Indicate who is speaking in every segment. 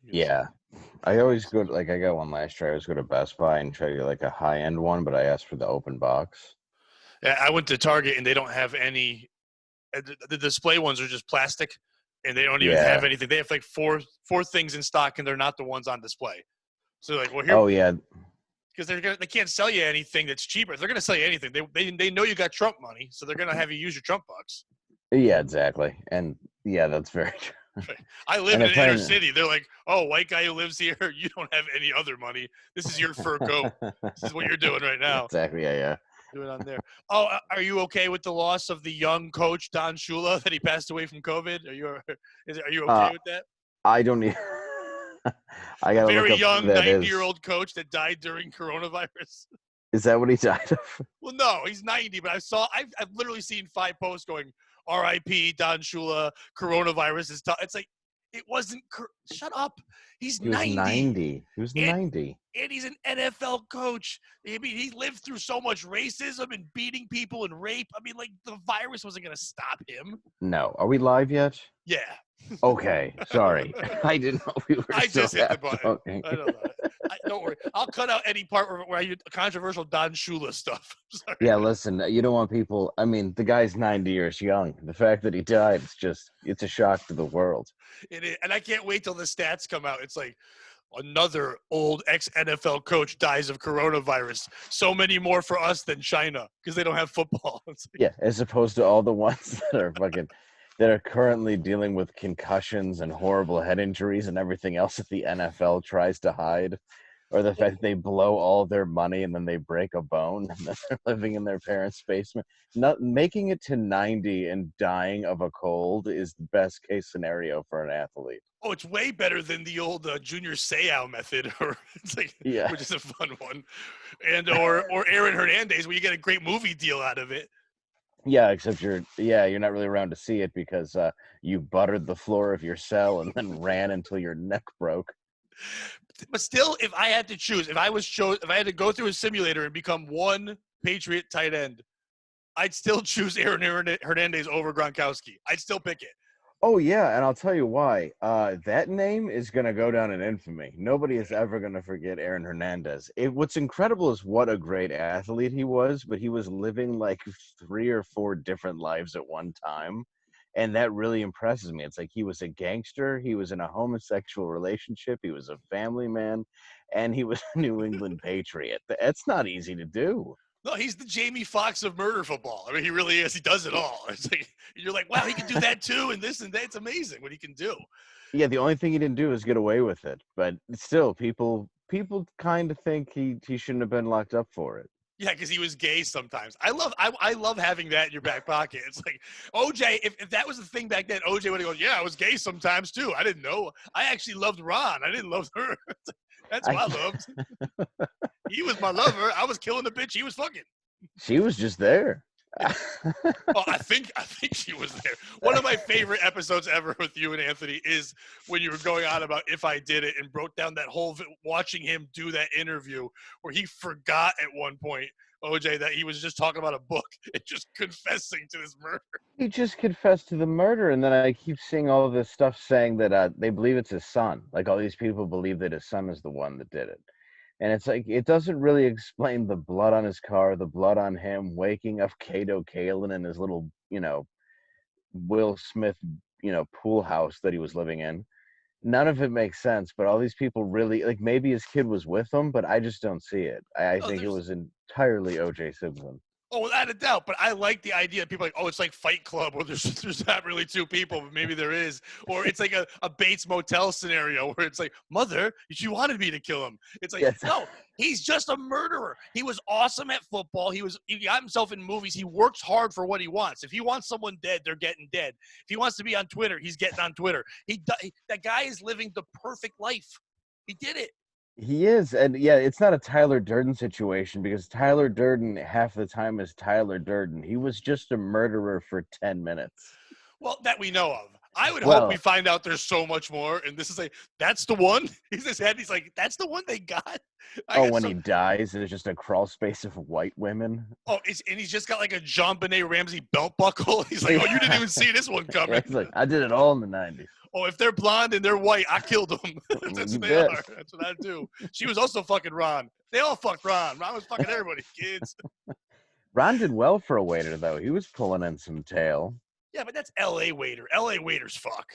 Speaker 1: Yeah. I always go to, like, I got one last year. I always go to Best Buy and try to get like a high end one, but I asked for the open box.
Speaker 2: Yeah, I went to Target and they don't have any. The display ones are just plastic, and they don't even have
Speaker 1: Yeah.
Speaker 2: anything. They have like four things in stock, and they're not the ones on display. So like, well, here
Speaker 1: Oh yeah.
Speaker 2: because they can't sell you anything that's cheaper. If they're gonna sell you anything, they know you got Trump money, so they're gonna have you use your Trump bucks.
Speaker 1: Yeah, exactly. And yeah, that's very true.
Speaker 2: I live
Speaker 1: And
Speaker 2: in
Speaker 1: they're
Speaker 2: an inner
Speaker 1: playing.
Speaker 2: city. They're like, oh, white guy who lives here, you don't have any other money. This is your fur coat. This is what you're doing right now.
Speaker 1: Exactly. Yeah, yeah.
Speaker 2: Doing on there. Oh, are you okay with the loss of the young coach Don Shula that he passed away from COVID? Are you okay
Speaker 1: Uh,
Speaker 2: with that?
Speaker 1: I don't need. I
Speaker 2: A
Speaker 1: gotta look
Speaker 2: very
Speaker 1: up who
Speaker 2: young
Speaker 1: that is.
Speaker 2: 90-year-old coach that died during coronavirus.
Speaker 1: Is that what he died of?
Speaker 2: Well, no, he's 90, but I've literally seen 5 posts going R.I.P. Don Shula. Coronavirus is tough. It's like it wasn't. Shut up. He's
Speaker 1: He was
Speaker 2: 90.
Speaker 1: 90. He was
Speaker 2: And
Speaker 1: 90.
Speaker 2: and he's an NFL coach. I mean, he lived through so much racism and beating people and rape. I mean, like the virus wasn't going to stop him.
Speaker 1: No. Are we live yet?
Speaker 2: Yeah.
Speaker 1: Okay. Sorry. I didn't know we were
Speaker 2: I
Speaker 1: still
Speaker 2: just hit the button.
Speaker 1: talking.
Speaker 2: I don't know. Don't worry. I'll cut out any part where I use controversial Don Shula stuff. Sorry.
Speaker 1: Yeah, listen, you don't want people. I mean, the guy's 90 years young. The fact that he died, it's a shock to the world.
Speaker 2: It is, and I can't wait till the stats come out. It's like another old ex-NFL coach dies of coronavirus. So many more for us than China because they don't have football.
Speaker 1: Yeah, as opposed to all the ones that are currently dealing with concussions and horrible head injuries and everything else that the NFL tries to hide, or the fact that they blow all their money and then they break a bone and then they're living in their parents' basement. Not making it to 90 and dying of a cold is the best case scenario for an athlete.
Speaker 2: Oh, it's way better than the old Junior Seau method, or it's like,
Speaker 1: Yeah.
Speaker 2: which is a fun one, and or Aaron Hernandez, where you get a great movie deal out of it.
Speaker 1: Yeah, except you're not really around to see it because you buttered the floor of your cell and then ran until your neck broke.
Speaker 2: But still, if I had to choose, if I had to go through a simulator and become one Patriot tight end, I'd still choose Aaron Hernandez over Gronkowski. I'd still pick it.
Speaker 1: Oh yeah, and I'll tell you why. That name is gonna go down in infamy. Nobody is ever gonna forget Aaron Hernandez. What's incredible is what a great athlete he was, but he was living like 3 or 4 different lives at one time. And that really impresses me. It's like he was a gangster, he was in a homosexual relationship, he was a family man, and he was a New England Patriot. That's not easy to do.
Speaker 2: No, he's the Jamie Foxx of murder football. I mean, he really is. He does it all. It's like you're like, wow, he can do that too, and this and that. It's amazing what he can do.
Speaker 1: Yeah, the only thing he didn't do is get away with it. But still, people kind of think he shouldn't have been locked up for it.
Speaker 2: Yeah, because he was gay sometimes. I love having that in your back pocket. It's like OJ. If that was the thing back then, OJ would have gone, yeah, I was gay sometimes too. I didn't know. I actually loved Ron. I didn't love her. That's who I loved. He was my lover. I was killing the bitch he was fucking.
Speaker 1: She was just there.
Speaker 2: Oh, I think she was there. One of my favorite episodes ever with you and Anthony is when you were going on about If I Did It and broke down that whole watching him do that interview where he forgot at one point, OJ, that he was just talking about a book and just confessing to this murder.
Speaker 1: He just confessed to the murder, and then I keep seeing all of this stuff saying that they believe it's his son. Like all these people believe that his son is the one that did it. And it's like, it doesn't really explain the blood on his car, the blood on him, waking up Kato Kalin in his little, Will Smith, pool house that he was living in. None of it makes sense, but all these people really, like maybe his kid was with him, but I just don't see it. I think it was entirely O.J. Simpson.
Speaker 2: Oh, without a doubt. But I like the idea. People are like, oh, it's like Fight Club where there's not really 2 people, but maybe there is. Or it's like a Bates Motel scenario where it's like, mother, she wanted me to kill him. It's like, yes. No, he's just a murderer. He was awesome at football. He got himself in movies. He works hard for what he wants. If he wants someone dead, they're getting dead. If he wants to be on Twitter, he's getting on Twitter. That guy is living the perfect life. He did it.
Speaker 1: He is, and yeah, it's not a Tyler Durden situation because Tyler Durden half the time is Tyler Durden. He was just a murderer for 10 minutes.
Speaker 2: Well, that we know of. I would hope we
Speaker 1: Well,
Speaker 2: find out there's so much more, and this is like, that's the one. He's his head. He's like, that's the one they got. I
Speaker 1: oh,
Speaker 2: got
Speaker 1: when
Speaker 2: so.
Speaker 1: he dies, there's just a crawl space of white women.
Speaker 2: Oh, and he's just got like a John Benet Ramsey belt buckle. He's like, oh, you didn't even see this one
Speaker 1: Yeah,
Speaker 2: coming.
Speaker 1: it's like, I did it all in the 90s.
Speaker 2: Oh, if they're blonde and they're white, I killed them. That's
Speaker 1: You
Speaker 2: what they
Speaker 1: bet.
Speaker 2: are. That's what I do. She was also fucking Ron. They all fucked Ron. Ron was fucking everybody, kids.
Speaker 1: Ron did well for a waiter, though. He was pulling in some tail.
Speaker 2: Yeah, but that's L.A. waiter. L.A. waiters fuck.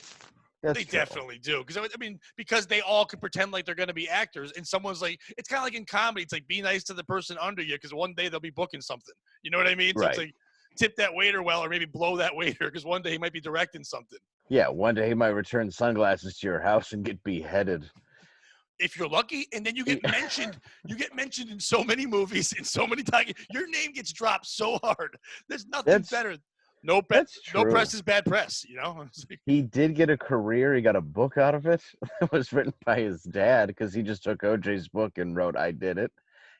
Speaker 1: That's
Speaker 2: They
Speaker 1: true.
Speaker 2: definitely do. Because, I mean, because they all can pretend like they're going to be actors. And someone's like, it's kind of like in comedy. It's like, be nice to the person under you because one day they'll be booking something. You know what I mean? So it's
Speaker 1: Right.
Speaker 2: like, tip that waiter well or maybe blow that waiter because one day he might be directing something.
Speaker 1: Yeah, one day he might return sunglasses to your house and get beheaded.
Speaker 2: If you're lucky, and then you get mentioned in so many movies, in so many times, your name gets dropped so hard. There's nothing better. No press is bad press, you know?
Speaker 1: He did get a career. He got a book out of it. It was written by his dad because he just took OJ's book and wrote, I did it.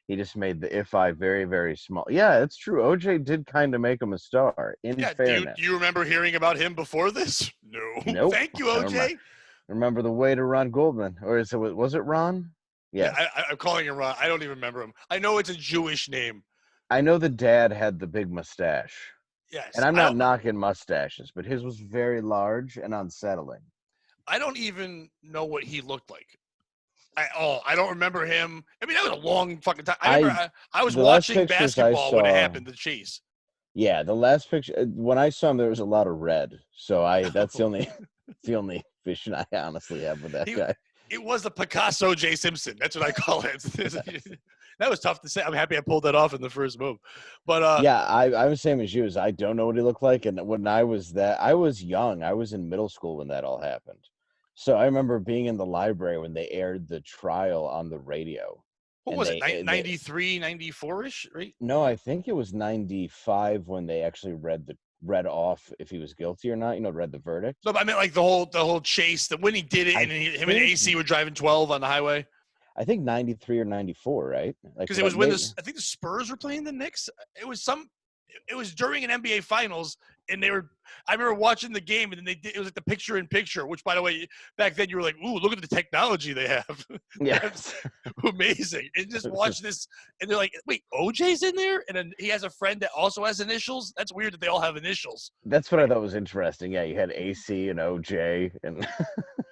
Speaker 1: He just made the if I very, very small. Yeah, it's true. OJ did kind of make him a star, in fairness.
Speaker 2: Do you remember hearing about him before this? No.
Speaker 1: Nope.
Speaker 2: Thank you, OJ.
Speaker 1: Remember the waiter, Ron Goldman? Or was it Ron?
Speaker 2: Yes. Yeah, I'm calling him Ron. I don't even remember him. I know it's a Jewish name.
Speaker 1: I know the dad had the big mustache.
Speaker 2: Yes.
Speaker 1: And I'm not knocking mustaches, but his was very large and unsettling.
Speaker 2: I don't even know what he looked like. I don't remember him. I mean, that was a long fucking time. I was watching basketball when it happened, the chase.
Speaker 1: Yeah, the last picture, when I saw him, there was a lot of red. So that's the only vision I honestly have with that guy.
Speaker 2: It was the Picasso J. Simpson. That's what I call it. That was tough to say. I'm happy I pulled that off in the first move. But
Speaker 1: yeah, I was the same as you. I don't know what he looked like. And when I was young. I was in middle school when that all happened. So I remember being in the library when they aired the trial on the radio.
Speaker 2: What was it, 93, 94-ish, right?
Speaker 1: No, I think it was 95 when they actually read off if he was guilty or not. Read the verdict.
Speaker 2: No, but I meant like the whole chase. That when he did it, and him and AC were driving 12 on the highway.
Speaker 1: I think 93 or 94, right?
Speaker 2: Because it was when I think the Spurs were playing the Knicks. It was during an NBA Finals, and I remember watching the game, and then it was like the picture-in-picture, which, by the way, back then you were like, ooh, look at the technology they have.
Speaker 1: Yeah.
Speaker 2: That's amazing. And just watch this, and they're like, wait, OJ's in there? And then he has a friend that also has initials? That's weird that they all have initials.
Speaker 1: That's what I thought was interesting. Yeah, you had AC and OJ and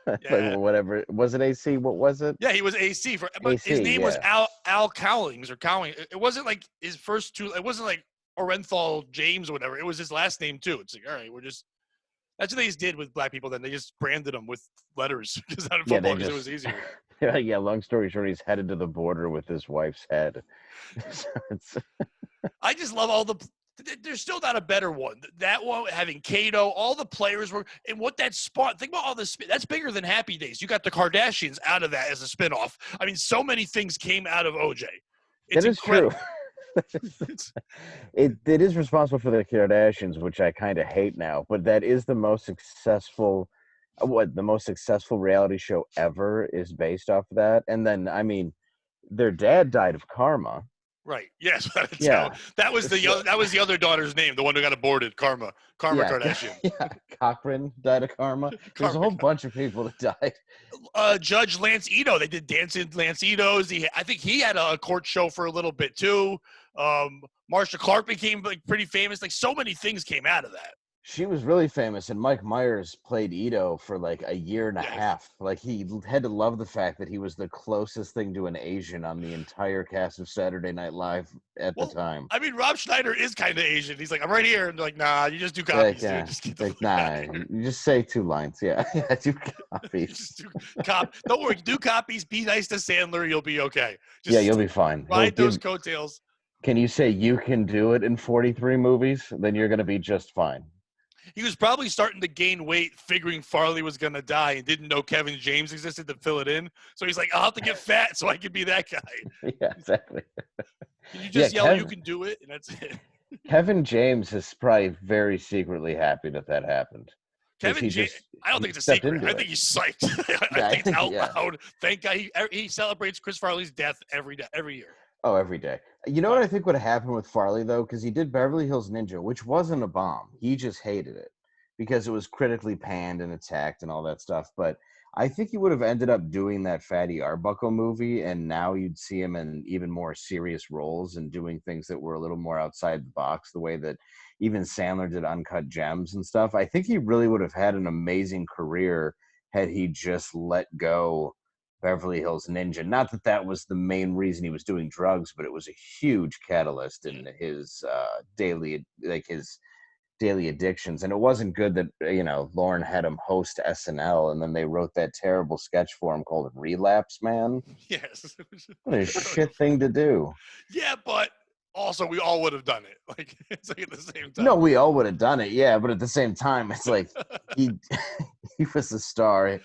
Speaker 1: like whatever. Was it AC? What was it?
Speaker 2: Yeah, he was AC. His name was Al Cowlings or Cowling. It wasn't like his first two. It wasn't like Orenthal James or whatever. It was his last name too. It's like, all right, that's what they just did with black people. Then they just branded them with letters because out of football because it was easier.
Speaker 1: Yeah. Long story short, he's headed to the border with his wife's head.
Speaker 2: I just love there's still not a better one. That one having Kato, all the players were, and what that spawned. Think about all this. That's bigger than Happy Days. You got the Kardashians out of that as a spinoff. I mean, so many things came out of OJ. It's incredible.
Speaker 1: True. It is responsible for the Kardashians, which I kind of hate now, but that is the most successful reality show ever is based off of that. And then, I mean, their dad died of karma.
Speaker 2: Right. Yes. That was the other daughter's name, the one who got aborted. Karma Kardashian.
Speaker 1: Yeah. Cochran died of karma. There's a whole bunch of people that died.
Speaker 2: Judge Lance Ito. They did Dancing Lance Ito's. I think he had a court show for a little bit too. Marsha Clark became pretty famous. Like so many things came out of that.
Speaker 1: She was really famous, and Mike Myers played Ito for like a year and a half. Like he had to love the fact that he was the closest thing to an Asian on the entire cast of Saturday Night Live at the time.
Speaker 2: I mean, Rob Schneider is kind of Asian. He's like, I'm right here, and they're like, nah, you just do copies.
Speaker 1: Yeah.
Speaker 2: Dude. Just keep
Speaker 1: you just say 2 lines. Yeah, do copies.
Speaker 2: Don't worry, do copies. Be nice to Sandler. You'll be okay.
Speaker 1: You'll be fine.
Speaker 2: Ride those coattails.
Speaker 1: Can you say you can do it in 43 movies? Then you're going to be just fine.
Speaker 2: He was probably starting to gain weight, figuring Farley was going to die and didn't know Kevin James existed to fill it in. So he's like, I'll have to get fat so I can be that guy.
Speaker 1: Yeah, exactly.
Speaker 2: Can you just yell, you can do it? And that's it.
Speaker 1: Kevin James is probably very secretly happy that happened.
Speaker 2: Kevin James, I don't think it's a secret. I think he's psyched. I think it's out loud. Thank God he celebrates Chris Farley's death every year.
Speaker 1: Oh, every day. You know what I think would happen with Farley, though? Because he did Beverly Hills Ninja, which wasn't a bomb. He just hated it. because it was critically panned and attacked and all that stuff. But I think he would have ended up doing that Fatty Arbuckle movie, and now you'd see him in even more serious roles and doing things that were a little more outside the box, the way that even Sandler did Uncut Gems and stuff. I think he really would have had an amazing career had he just let go Beverly Hills Ninja. Not that that was the main reason he was doing drugs, but it was a huge catalyst in his daily addictions. And it wasn't good that Lauren had him host SNL, and then they wrote that terrible sketch for him called Relapse Man.
Speaker 2: Yes.
Speaker 1: What a shit thing to do.
Speaker 2: Yeah, but also we all would have done it. Like, it's like at the same time.
Speaker 1: No, we all would have done it, yeah, but at the same time, it's like he he was a star.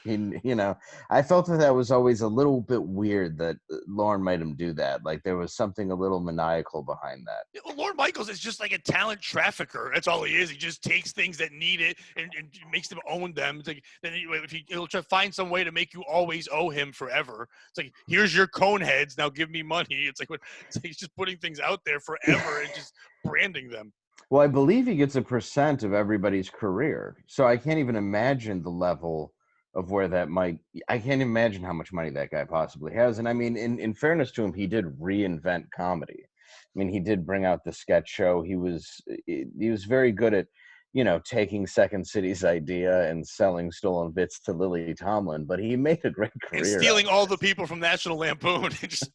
Speaker 1: I felt that was always a little bit weird that Lauren made him do that. Like there was something a little maniacal behind that.
Speaker 2: Yeah, well, Lorne Michaels is just like a talent trafficker. That's all he is. He just takes things that need it and makes them own them. It's like then he'll try to find some way to make you always owe him forever. It's like, here's your cone heads, now give me money. It's like he's just putting things out there forever and just branding them.
Speaker 1: Well, I believe he gets a percent of everybody's career. So I can't even imagine the level of where that might. I can't imagine how much money that guy possibly has. And I mean, in fairness to him, he did reinvent comedy. I mean, he did bring out the sketch show. He was very good at, taking Second City's idea and selling stolen bits to Lily Tomlin, but he made a great career.
Speaker 2: And stealing all the people from National Lampoon and just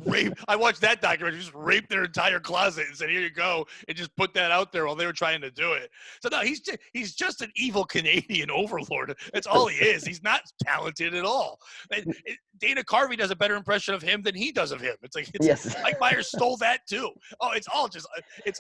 Speaker 2: rape. I watched that documentary, just raped their entire closet and said, here you go, and just put that out there while they were trying to do it. So no, he's just an evil Canadian overlord. That's all he is. He's not talented at all. Dana Carvey does a better impression of him than he does of him. It's like,
Speaker 1: Yes.
Speaker 2: Mike Myers stole that too. Oh, it's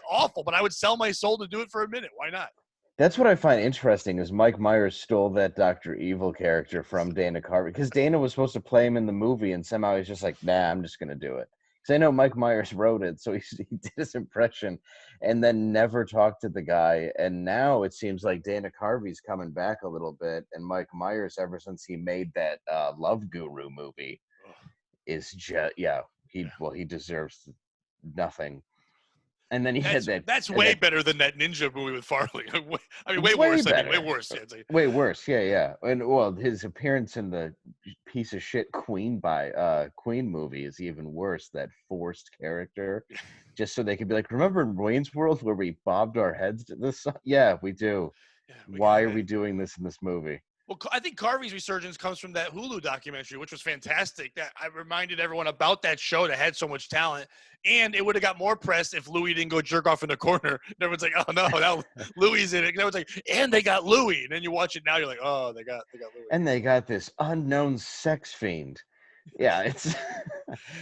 Speaker 2: awful, but I would sell my soul to do it for a minute. Why not?
Speaker 1: That's what I find interesting is Mike Myers stole that Dr. Evil character from Dana Carvey, because Dana was supposed to play him in the movie, and somehow he's just like, nah, I'm just going to do it. Because I know Mike Myers wrote it, so he did his impression and then never talked to the guy. And now it seems like Dana Carvey's coming back a little bit, and Mike Myers, ever since he made that Love Guru movie, is just, he deserves nothing. And then he had that.
Speaker 2: That's way better than that ninja movie with Farley. I mean, way worse.
Speaker 1: Better.
Speaker 2: Way worse. Yeah,
Speaker 1: way worse. Yeah. And well, his appearance in the piece of shit Queen movie is even worse. That forced character, just so they could be like, remember in Wayne's World where we bobbed our heads to this? Yeah, we do. Yeah, why are we doing this in this movie?
Speaker 2: Well, I think Carvey's resurgence comes from that Hulu documentary, which was fantastic. That I reminded everyone about that show that had so much talent, and it would have got more press if Louis didn't go jerk off in the corner. And everyone's like, "Oh no, now Louis in it." And everyone's like, "And they got Louis." And then you watch it now, you're like, "Oh, they got Louis."
Speaker 1: And they got this unknown sex fiend. Yeah, it's.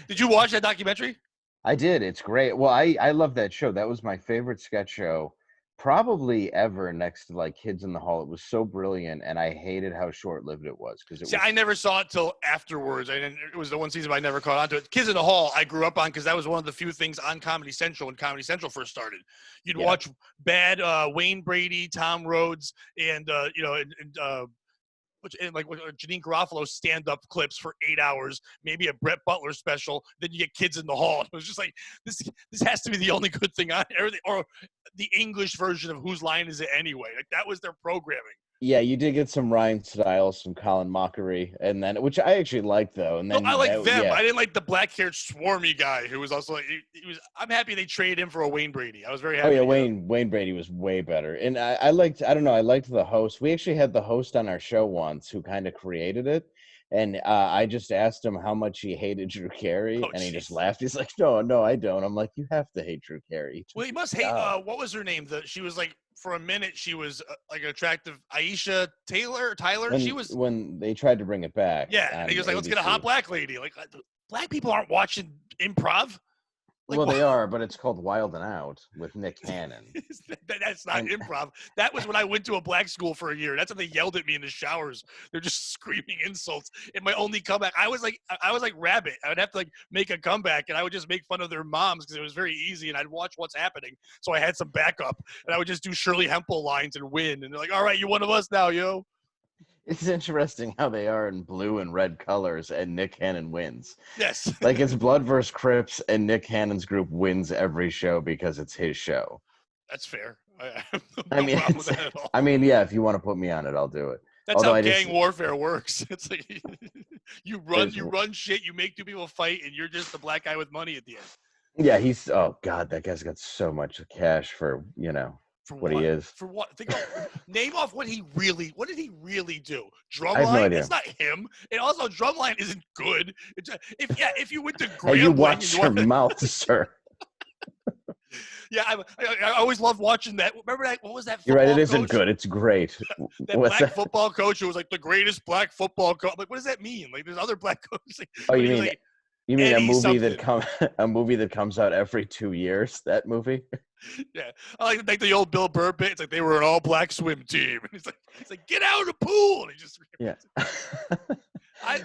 Speaker 2: Did you watch that documentary?
Speaker 1: I did. It's great. Well, I love that show. That was my favorite sketch show probably ever, next to like Kids in the Hall. It was so brilliant, and I hated how short-lived it was.
Speaker 2: I never saw it till afterwards. It was the one season I never caught on to it. Kids in the Hall I grew up on because that was one of the few things on Comedy Central when Comedy Central first started. You'd watch bad Wayne Brady, Tom Rhodes, and Janine Garofalo stand-up clips for 8 hours, maybe a Brett Butler special, then you get Kids in the Hall. It was just like, this has to be the only good thing on everything, or the English version of Whose Line Is It Anyway? Like, that was their programming.
Speaker 1: Yeah, you did get some Ryan Stiles, some Colin Mockery, and then, which I actually liked though. And then
Speaker 2: I like them. Yeah. I didn't like the black-haired swarmy guy who was also like, I'm happy they traded him for a Wayne Brady. I was very happy.
Speaker 1: Oh yeah, Wayne Brady was way better. And I liked the host. We actually had the host on our show once who kind of created it. And I just asked him how much he hated Drew Carey, and he just laughed. He's like, no, I don't. I'm like, you have to hate Drew Carey.
Speaker 2: Well, he must hate, what was her name? She was like, for a minute, she was like an attractive Aisha Tyler.
Speaker 1: When they tried to bring it back.
Speaker 2: Yeah, and he was like, let's get a hot black lady. Like, black people aren't watching improv.
Speaker 1: Like, well, they are, but it's called Wild and Out with Nick Cannon.
Speaker 2: That's not improv. That was when I went to a black school for a year. That's when they yelled at me in the showers. They're just screaming insults. And my only comeback, I was like Rabbit. I would have to like make a comeback, and I would just make fun of their moms because it was very easy, and I'd watch what's happening. So I had some backup, and I would just do Shirley Hempel lines and win. And they're like, all right, you're one of us now, yo.
Speaker 1: It's interesting how they are in blue and red colors, and Nick Cannon wins.
Speaker 2: Yes.
Speaker 1: Like, it's Blood vs. Crips, and Nick Cannon's group wins every show because it's his show.
Speaker 2: That's fair. I have
Speaker 1: I
Speaker 2: no
Speaker 1: mean,
Speaker 2: problem with that at all.
Speaker 1: I mean, yeah, if you want to put me on it, I'll do it.
Speaker 2: That's
Speaker 1: Although
Speaker 2: how
Speaker 1: I
Speaker 2: gang warfare works. It's like you
Speaker 1: there's,
Speaker 2: run shit, you make two people fight, and you're just the black guy with money at the end.
Speaker 1: yeah, oh God, that guy's got so much cash for,
Speaker 2: For
Speaker 1: what he
Speaker 2: what?
Speaker 1: is.
Speaker 2: For what? Think about name off what did he really do?
Speaker 1: I have no
Speaker 2: Drumline?
Speaker 1: idea.
Speaker 2: It's not him. And also Drumline isn't good. If you went to
Speaker 1: Hey, you
Speaker 2: Grambling
Speaker 1: watch your mouth, sir.
Speaker 2: Yeah, I always loved watching that. Remember that? What was that
Speaker 1: You're
Speaker 2: football
Speaker 1: right, it
Speaker 2: coach?
Speaker 1: isn't good. It's great.
Speaker 2: That
Speaker 1: What's
Speaker 2: black
Speaker 1: that?
Speaker 2: football coach who was like the greatest black football coach. Like, what does that mean? Like, there's other black coaches. Like,
Speaker 1: Oh,
Speaker 2: but
Speaker 1: you
Speaker 2: he was
Speaker 1: mean
Speaker 2: like
Speaker 1: you mean
Speaker 2: Eddie something.
Speaker 1: a movie that comes out every 2 years? That movie?
Speaker 2: Yeah, I like the old Bill Burr bit. It's like they were an all black swim team, and he's like, get out of the pool, and he just
Speaker 1: Yeah.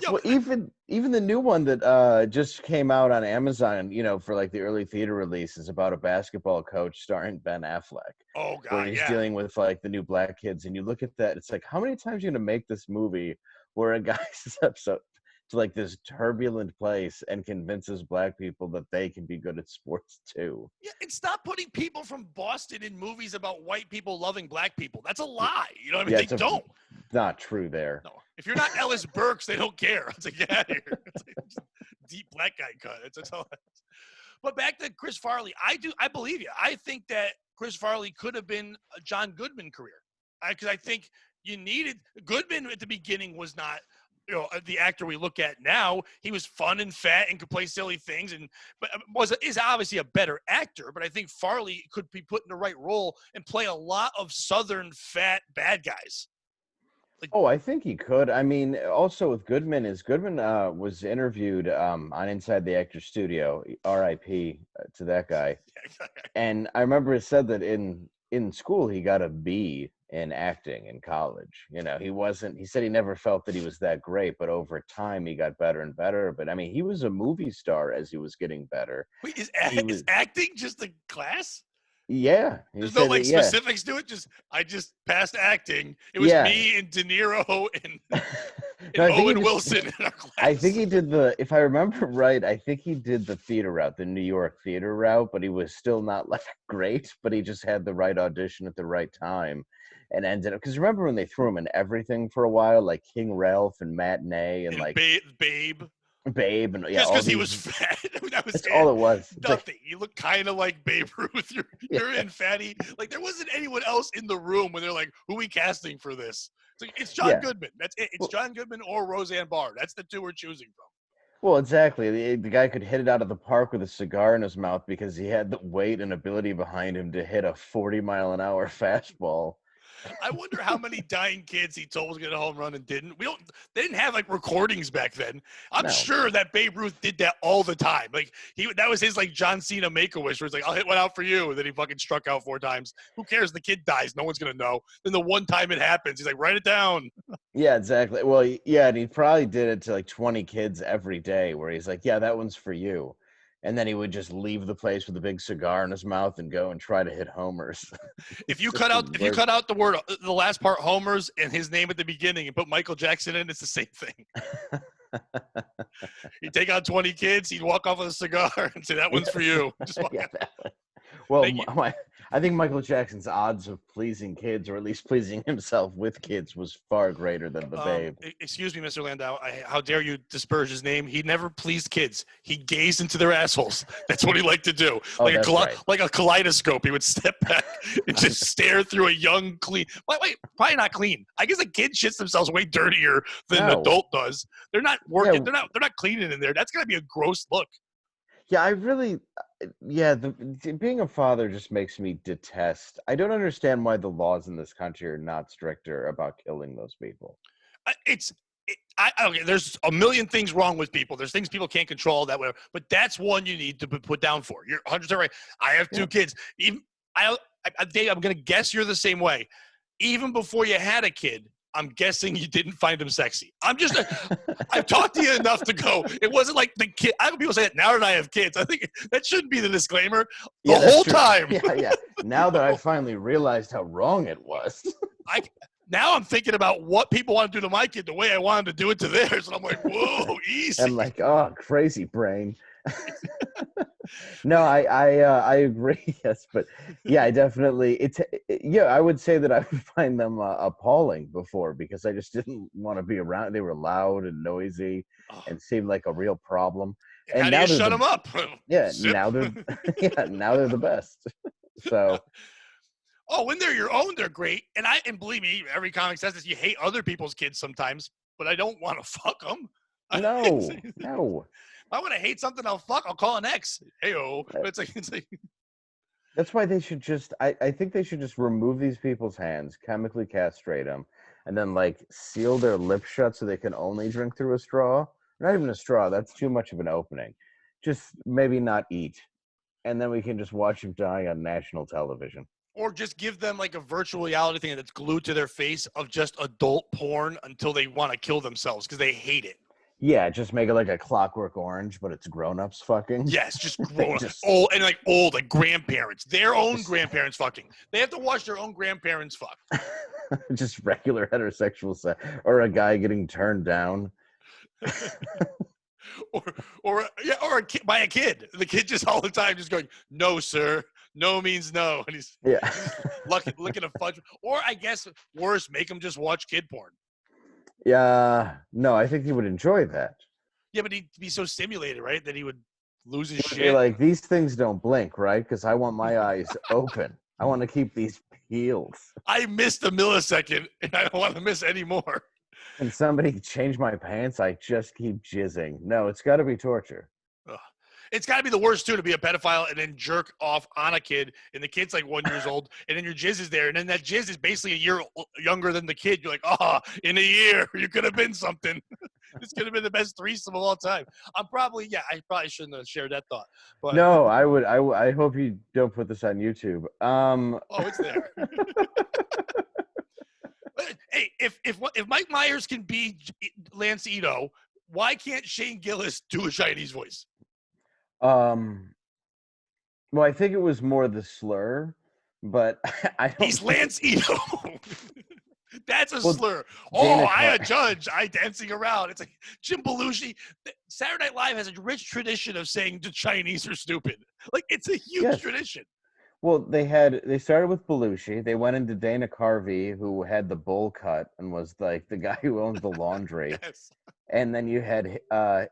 Speaker 2: Yo,
Speaker 1: Well, even the new one that just came out on Amazon, for like the early theater release, is about a basketball coach starring Ben Affleck,
Speaker 2: oh
Speaker 1: where
Speaker 2: god,
Speaker 1: he's
Speaker 2: yeah.
Speaker 1: dealing with like the new black kids, and you look at that, it's like, how many times are you gonna make this movie where a guy steps up to like this turbulent place and convinces black people that they can be good at sports too?
Speaker 2: Yeah, and stop putting people from Boston in movies about white people loving black people. That's a lie. You know what I mean?
Speaker 1: Yeah,
Speaker 2: They don't.
Speaker 1: Not true there.
Speaker 2: No. If you're not Ellis Burks, they don't care. It's like, get out of here. It's like, deep black guy cut. That's all. But back to Chris Farley, I believe you. I think that Chris Farley could have been a John Goodman career. Because I think you needed Goodman at the beginning was not the actor we look at now. He was fun and fat and could play silly things, but is obviously a better actor. But I think Farley could be put in the right role and play a lot of Southern fat bad guys.
Speaker 1: I think he could. I mean, also with Goodman was interviewed on Inside the Actors Studio, R.I.P. To that guy. And I remember it said that in school he got a B in acting in college. He said he never felt that he was that great, but over time he got better and better. But I mean, he was a movie star as he was getting better.
Speaker 2: Wait, is acting just a class?
Speaker 1: Yeah.
Speaker 2: There's no specifics to it. I just passed acting. It was me and De Niro and Owen Wilson in our class.
Speaker 1: I think he did if I remember right, I think he did the theater route, the New York theater route, but he was still not like great, but he just had the right audition at the right time and ended up, because remember when they threw him in everything for a while, like King Ralph and Matinee and like
Speaker 2: Babe,
Speaker 1: and
Speaker 2: just because he was fat. That was
Speaker 1: all it was.
Speaker 2: Nothing. You look kind of like Babe Ruth. You're in fatty. Like there wasn't anyone else in the room when they're like, "Who are we casting for this?" It's John Goodman. That's it. It's John Goodman or Roseanne Barr. That's the two we're choosing from.
Speaker 1: Well, exactly. The guy could hit it out of the park with a cigar in his mouth because he had the weight and ability behind him to hit a 40-mile-an-hour fastball.
Speaker 2: I wonder how many dying kids he told was going to home run and didn't. They didn't have like recordings back then. I'm sure that Babe Ruth did that all the time. Like that was his like John Cena Make-A-Wish where it's like, I'll hit one out for you. And then he fucking struck out 4 times. Who cares? The kid dies. No one's going to know. Then the one time it happens, he's like, write it down.
Speaker 1: Yeah, exactly. Well, yeah. And he probably did it to like 20 kids every day where he's like, yeah, that one's for you. And then he would just leave the place with a big cigar in his mouth and go and try to hit homers.
Speaker 2: If you cut out the last part homers and his name at the beginning and put Michael Jackson in, it's the same thing. He'd take out 20 kids, he'd walk off with a cigar and say, that one's for you. Just walk out.
Speaker 1: Well, I think Michael Jackson's odds of pleasing kids, or at least pleasing himself with kids, was far greater than the Babe.
Speaker 2: Excuse me, Mr. Landau. How dare you disparage his name? He never pleased kids. He gazed into their assholes. That's what he liked to do. Like a kaleidoscope. He would step back and just stare through a young, clean. Wait, probably not clean. I guess a kid shits themselves way dirtier than an adult does. They're not working. They're not cleaning in there. That's gonna be a gross look.
Speaker 1: Yeah, being a father just makes me detest. I don't understand why the laws in this country are not stricter about killing those people.
Speaker 2: There's a million things wrong with people. There's things people can't control that way, but that's one you need to be put down for. You're 100% right. I have 2 kids. Dave, I'm going to guess you're the same way. Even before you had a kid, I'm guessing you didn't find him sexy. I've talked to you enough to go. It wasn't like the kid. I have people say that now that I have kids. I think that shouldn't be the disclaimer. The whole time.
Speaker 1: Yeah. Now that I finally realized how wrong it was.
Speaker 2: Now I'm thinking about what people want to do to my kid the way I wanted to do it to theirs. And I'm like, whoa, easy.
Speaker 1: I'm like, oh, crazy brain. No, I agree. Yes, but yeah, I definitely yeah, I would say that I would find them appalling before because I just didn't want to be around. They were loud and noisy
Speaker 2: Oh,
Speaker 1: and seemed like a real problem.
Speaker 2: and how
Speaker 1: And
Speaker 2: do you
Speaker 1: now they're
Speaker 2: shut
Speaker 1: the
Speaker 2: them up?
Speaker 1: yeah,
Speaker 2: Zip.
Speaker 1: now they're yeah, now they're the best. So
Speaker 2: Oh, when they're your own, they're great. And believe me, every comic says this. You hate other people's kids sometimes, but I don't want to fuck them.
Speaker 1: no, no.
Speaker 2: I want to hate something. I'll call an ex. Heyo.
Speaker 1: Uh,
Speaker 2: But it's like
Speaker 1: That's why they should just I think they should just remove these people's hands, chemically castrate them, and then like seal their lips shut so they can only drink through a straw. Not even a straw, that's too much of an opening. Just maybe not eat. And then we can just watch them die on national television.
Speaker 2: or just give them like a virtual reality thing that's glued to their face of just adult porn until they want to kill themselves because they hate it.
Speaker 1: Yeah, just make it like a Clockwork Orange, but it's grown-ups fucking.
Speaker 2: Yes, just
Speaker 1: They
Speaker 2: grown
Speaker 1: just
Speaker 2: old, like grandparents, their own
Speaker 1: just
Speaker 2: grandparents fucking. They have to watch their own grandparents fuck.
Speaker 1: just regular heterosexual sex, or a guy getting turned down.
Speaker 2: or a kid, by a kid. The kid just all the time just going, "No, sir. No means no," and he's
Speaker 1: Yeah.
Speaker 2: looking a fudge. Or I guess worse, make him just watch kid porn.
Speaker 1: Yeah. No, I think he would enjoy that.
Speaker 2: Yeah, but he'd be so stimulated, right, that he would lose his
Speaker 1: He would be
Speaker 2: shit.
Speaker 1: like, these things don't blink, right? Because I want my eyes open. I want to keep these peeled.
Speaker 2: I missed a millisecond, and I don't want to miss any more.
Speaker 1: And somebody change my pants, I just keep jizzing. No, it's got to be torture.
Speaker 2: Ugh. It's got to be the worst too to be a pedophile and then jerk off on a kid, and the kid's like 1 year old, and then your jizz is there, and then that jizz is basically a year younger than the kid. You're like, in a year you could have been something. This could have been the best threesome of all time. I probably shouldn't have shared that thought, but
Speaker 1: No, I would. I hope you don't put this on YouTube.
Speaker 2: it's there. Hey, if Mike Myers can be Lance Ito, why can't Shane Gillis do a Chinese voice?
Speaker 1: Well, I think it was more the slur, but I don't.
Speaker 2: He's Lance Ito. That's a
Speaker 1: Well,
Speaker 2: slur.
Speaker 1: Dana
Speaker 2: I a judge. I dancing around. It's like Jim Belushi. Saturday Night Live has a rich tradition of saying the Chinese are stupid. Like it's a huge
Speaker 1: Yes.
Speaker 2: tradition.
Speaker 1: Well, they started with Belushi. They went into Dana Carvey, who had the bowl cut and was like the guy who owns the laundry.
Speaker 2: Yes.
Speaker 1: And then you had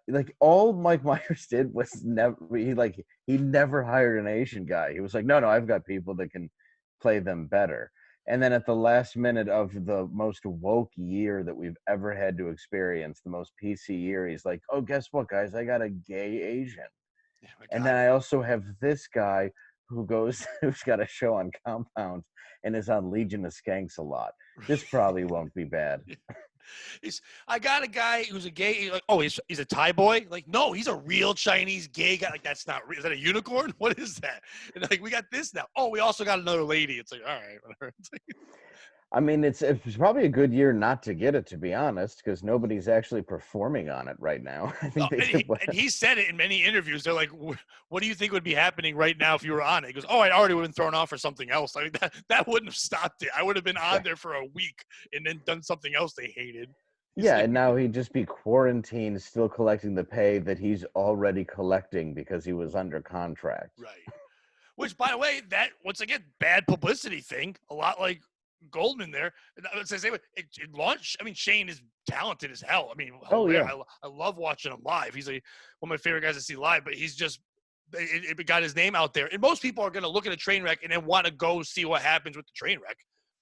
Speaker 1: like all Mike Myers did was he never hired an Asian guy. He was like, no, I've got people that can play them better. And then at the last minute of the most woke year that we've ever had to experience, the most PC year, he's like, oh, guess what, guys? I got a gay Asian.
Speaker 2: Oh my
Speaker 1: And
Speaker 2: God.
Speaker 1: then I also have this guy who's got a show on Compound and is on Legion of Skanks a lot. This probably won't be bad.
Speaker 2: I got a guy who's a gay. Like, he's a Thai boy. Like, no, he's a real Chinese gay guy. Like, that's not real. Is that a unicorn? What is that? And like, we got this now. Oh, we also got another lady. It's like, all right, whatever. It's like,
Speaker 1: I mean, it's probably a good year not to get it, to be honest, because nobody's actually performing on it right now. I think
Speaker 2: and he said it in many interviews. They're like, "What do you think would be happening right now if you were on it?" He goes, "Oh, I'd already would have been thrown off for something else. I mean, that wouldn't have stopped it. I would have been on there for a week and then done something else they hated."
Speaker 1: Yeah, and now he'd just be quarantined, still collecting the pay that he's already collecting because he was under contract.
Speaker 2: Right. Which, by the way, that once again, bad publicity thing. A lot like Goldman there. It launched. I mean, Shane is talented as hell. I mean, I love watching him live. He's one of my favorite guys to see live. But he's just it got his name out there, and most people are going to look at a train wreck and then want to go see what happens with the train wreck.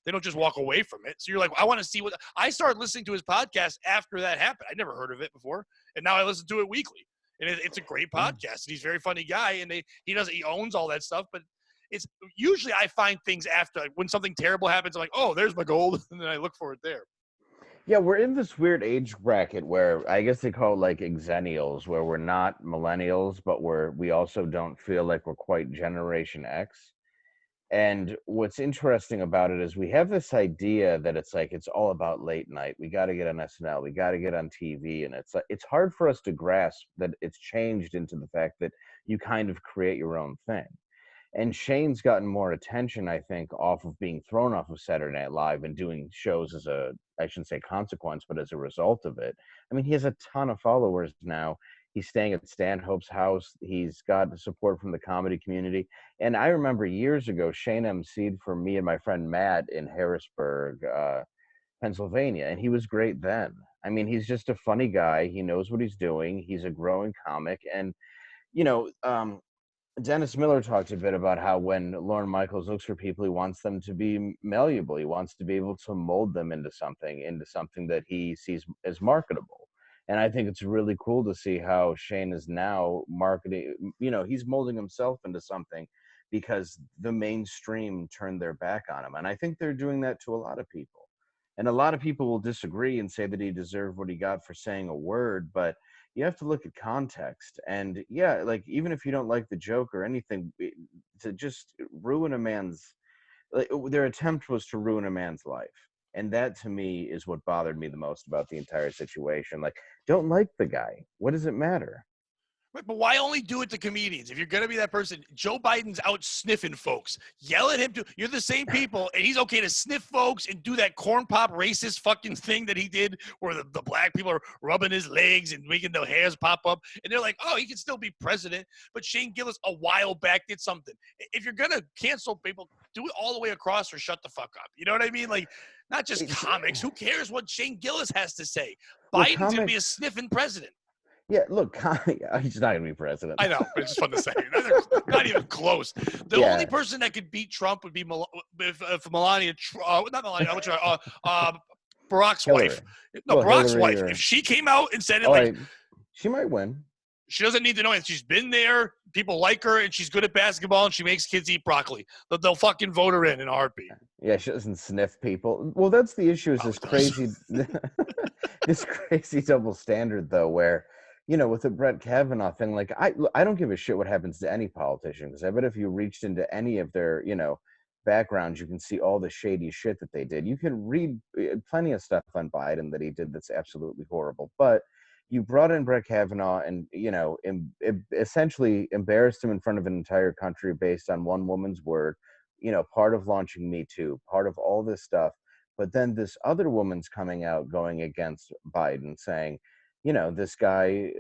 Speaker 2: They don't just walk away from it. So you're like, I want to see what. I started listening to his podcast after that happened. I never heard of it before, and now I listen to it weekly. And it's a great podcast. And he's a very funny guy, and he owns all that stuff. But it's usually I find things after, like, when something terrible happens. I'm like, oh, there's my gold, and then I look for it there.
Speaker 1: Yeah, we're in this weird age bracket where I guess they call it like exennials, where we're not millennials, but we also don't feel like we're quite Generation X. And what's interesting about it is we have this idea that it's like it's all about late night. We got to get on SNL, we got to get on TV, and it's like it's hard for us to grasp that it's changed into the fact that you kind of create your own thing. And Shane's gotten more attention, I think, off of being thrown off of Saturday Night Live and doing shows I shouldn't say consequence, but as a result of it. I mean, he has a ton of followers now. He's staying at Stanhope's house. He's got support from the comedy community. And I remember years ago, Shane emceed for me and my friend Matt in Harrisburg, Pennsylvania, and he was great then. I mean, he's just a funny guy. He knows what he's doing. He's a growing comic, and you know, Dennis Miller talked a bit about how when Lorne Michaels looks for people, he wants them to be malleable. He wants to be able to mold them into something that he sees as marketable. And I think it's really cool to see how Shane is now marketing. He's molding himself into something because the mainstream turned their back on him. And I think they're doing that to a lot of people. And a lot of people will disagree and say that he deserved what he got for saying a word, but you have to look at context. And yeah, like even if you don't like the joke or anything, to just ruin a man's, like, their attempt was to ruin a man's life. And that to me is what bothered me the most about the entire situation. Like, don't like the guy. What does it matter?
Speaker 2: Right, but why only do it to comedians? If you're going to be that person, Joe Biden's out sniffing folks. Yell at him too. You're the same people, and he's okay to sniff folks and do that corn pop racist fucking thing that he did where the black people are rubbing his legs and making their hairs pop up. And they're like, oh, he can still be president. But Shane Gillis a while back did something. If you're going to cancel people, do it all the way across or shut the fuck up. You know what I mean? Like, not just comics. Who cares what Shane Gillis has to say? Biden's going to be a sniffing president.
Speaker 1: Yeah, look, he's not going to be president.
Speaker 2: I know, but it's just fun to say. Not even close. The only person that could beat Trump would be if Melania, not Melania, Barack's
Speaker 1: Hillary.
Speaker 2: wife. No,
Speaker 1: well,
Speaker 2: Barack's
Speaker 1: Hillary
Speaker 2: wife.
Speaker 1: Or...
Speaker 2: If she came out and said it,
Speaker 1: she might win.
Speaker 2: She doesn't need to know it. She's been there. People like her, and she's good at basketball, and she makes kids eat broccoli. They'll fucking vote her in a heartbeat.
Speaker 1: Yeah, she doesn't sniff people. Well, that's the issue. Is this crazy, this crazy double standard though, where. With the Brett Kavanaugh thing, like I don't give a shit what happens to any politician, because I bet if you reached into any of their, backgrounds, you can see all the shady shit that they did. You can read plenty of stuff on Biden that he did that's absolutely horrible. But you brought in Brett Kavanaugh and, essentially embarrassed him in front of an entire country based on one woman's word, part of launching Me Too, part of all this stuff. But then this other woman's coming out going against Biden saying, this guy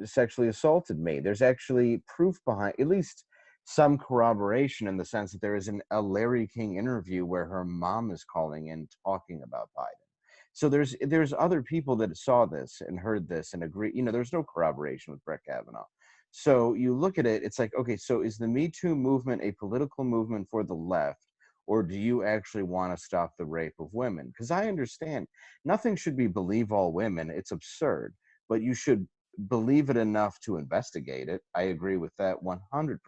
Speaker 1: sexually assaulted me. There's actually proof behind, at least some corroboration, in the sense that there is a Larry King interview where her mom is calling in talking about Biden. So there's other people that saw this and heard this and agree. There's no corroboration with Brett Kavanaugh. So you look at it, it's like, okay, so is the Me Too movement a political movement for the left? Or do you actually want to stop the rape of women? Because I understand nothing should be believe all women. It's absurd. But you should believe it enough to investigate it. I agree with that 100%.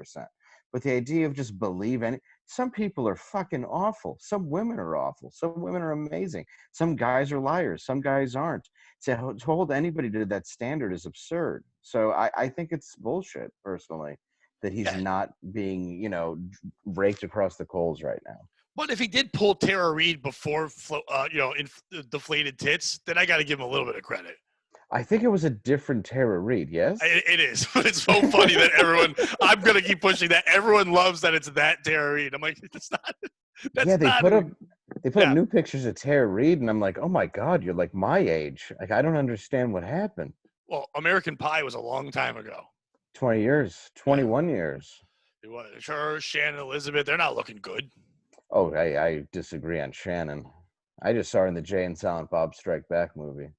Speaker 1: But the idea of just believe any, some people are fucking awful. Some women are awful. Some women are amazing. Some guys are liars. Some guys aren't. To hold anybody to that standard is absurd. So I think it's bullshit, personally, that he's not being, raked across the coals right now.
Speaker 2: But if he did pull Tara Reid before, deflated tits, then I got to give him a little bit of credit.
Speaker 1: I think it was a different Tara Reid, yes?
Speaker 2: It is, but it's so funny that I'm going to keep pushing that. Everyone loves that it's that Tara Reid. I'm like, it's not.
Speaker 1: They put up new pictures of Tara Reid, and I'm like, oh my God, you're like my age. Like, I don't understand what happened.
Speaker 2: Well, American Pie was a long time ago.
Speaker 1: 20 years, 21 years.
Speaker 2: It was her, Shannon, Elizabeth. They're not looking good.
Speaker 1: Oh, I disagree on Shannon. I just saw her in the Jay and Silent Bob Strike Back movie.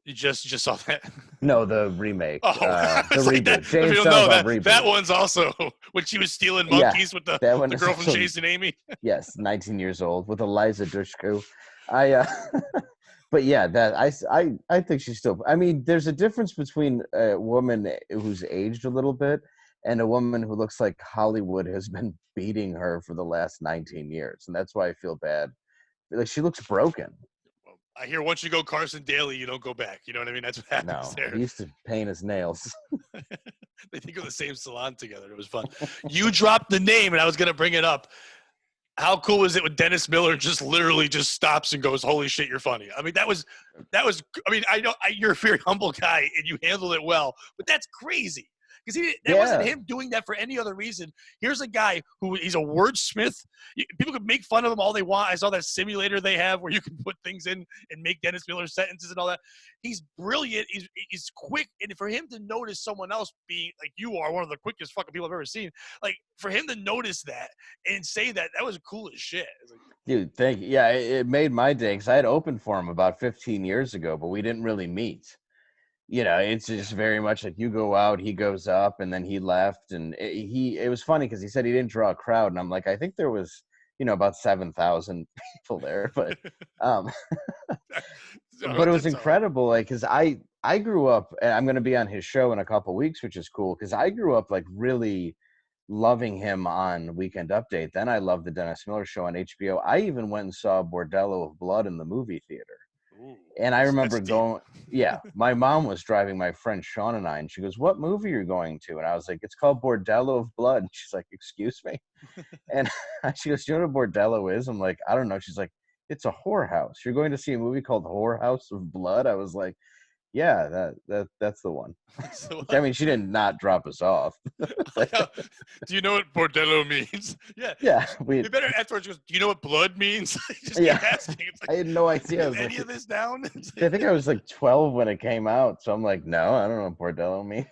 Speaker 2: You just saw that?
Speaker 1: No, the remake.
Speaker 2: Oh,
Speaker 1: the reboot.
Speaker 2: That,
Speaker 1: Jay and Silent Bob reboot.
Speaker 2: That one's also when she was stealing monkeys with the girl from Chasing Amy.
Speaker 1: Yes, 19 years old with Eliza Dushku. But yeah, that I think she's still. I mean, there's a difference between a woman who's aged a little bit and a woman who looks like Hollywood has been beating her for the last 19 years, and that's why I feel bad. Like, she looks broken.
Speaker 2: Well, I hear once you go Carson Daly, you don't go back. You know what I mean? That's what happens there.
Speaker 1: He used to paint his nails.
Speaker 2: They did go to the same salon together. It was fun. You dropped the name, and I was going to bring it up. How cool is it when Dennis Miller just literally just stops and goes, "Holy shit, you're funny." I mean, that was. I mean, I know you're a very humble guy and you handled it well, but that's crazy because that wasn't
Speaker 1: Yeah.
Speaker 2: him doing that for any other reason. Here's a guy he's a wordsmith. People could make fun of him all they want. I saw that simulator they have where you can put things in and make Dennis Miller sentences and all that. He's brilliant. He's quick, and for him to notice someone else being like you are one of the quickest fucking people I've ever seen, like for him to notice that and say that was cool as shit. Like,
Speaker 1: Dude, thank you. Yeah, it made my day because I had opened for him about 15 years ago, but we didn't really meet. It's just very much like you go out, he goes up, and then he left. And it was funny because he said he didn't draw a crowd. And I'm like, I think there was, about 7,000 people there. But um, but it was incredible. Like, because I grew up, and I'm going to be on his show in a couple weeks, which is cool because I grew up like really loving him on Weekend Update. Then I loved the Dennis Miller Show on HBO. I even went and saw Bordello of Blood in the movie theater.
Speaker 2: ooh,
Speaker 1: And I remember going, my mom was driving my friend Sean and I, and she goes, "What movie are you going to?" And I was like, "It's called Bordello of Blood." And she's like, "Excuse me?" And she goes, "Do you know what a bordello is?" I'm like, "I don't know." She's like, "It's a whorehouse. You're going to see a movie called Whorehouse of Blood?" I was like, "Yeah, that's the one." I mean, she did not drop us off.
Speaker 2: Do you know what bordello means? Yeah.
Speaker 1: Yeah.
Speaker 2: We better afterwards. Goes, do you know what blood means? Just
Speaker 1: Yeah.
Speaker 2: keep asking. It's like,
Speaker 1: I had no idea.
Speaker 2: Is any of this down?
Speaker 1: I think I was like 12 when it came out, so I'm like, no, I don't know what bordello means.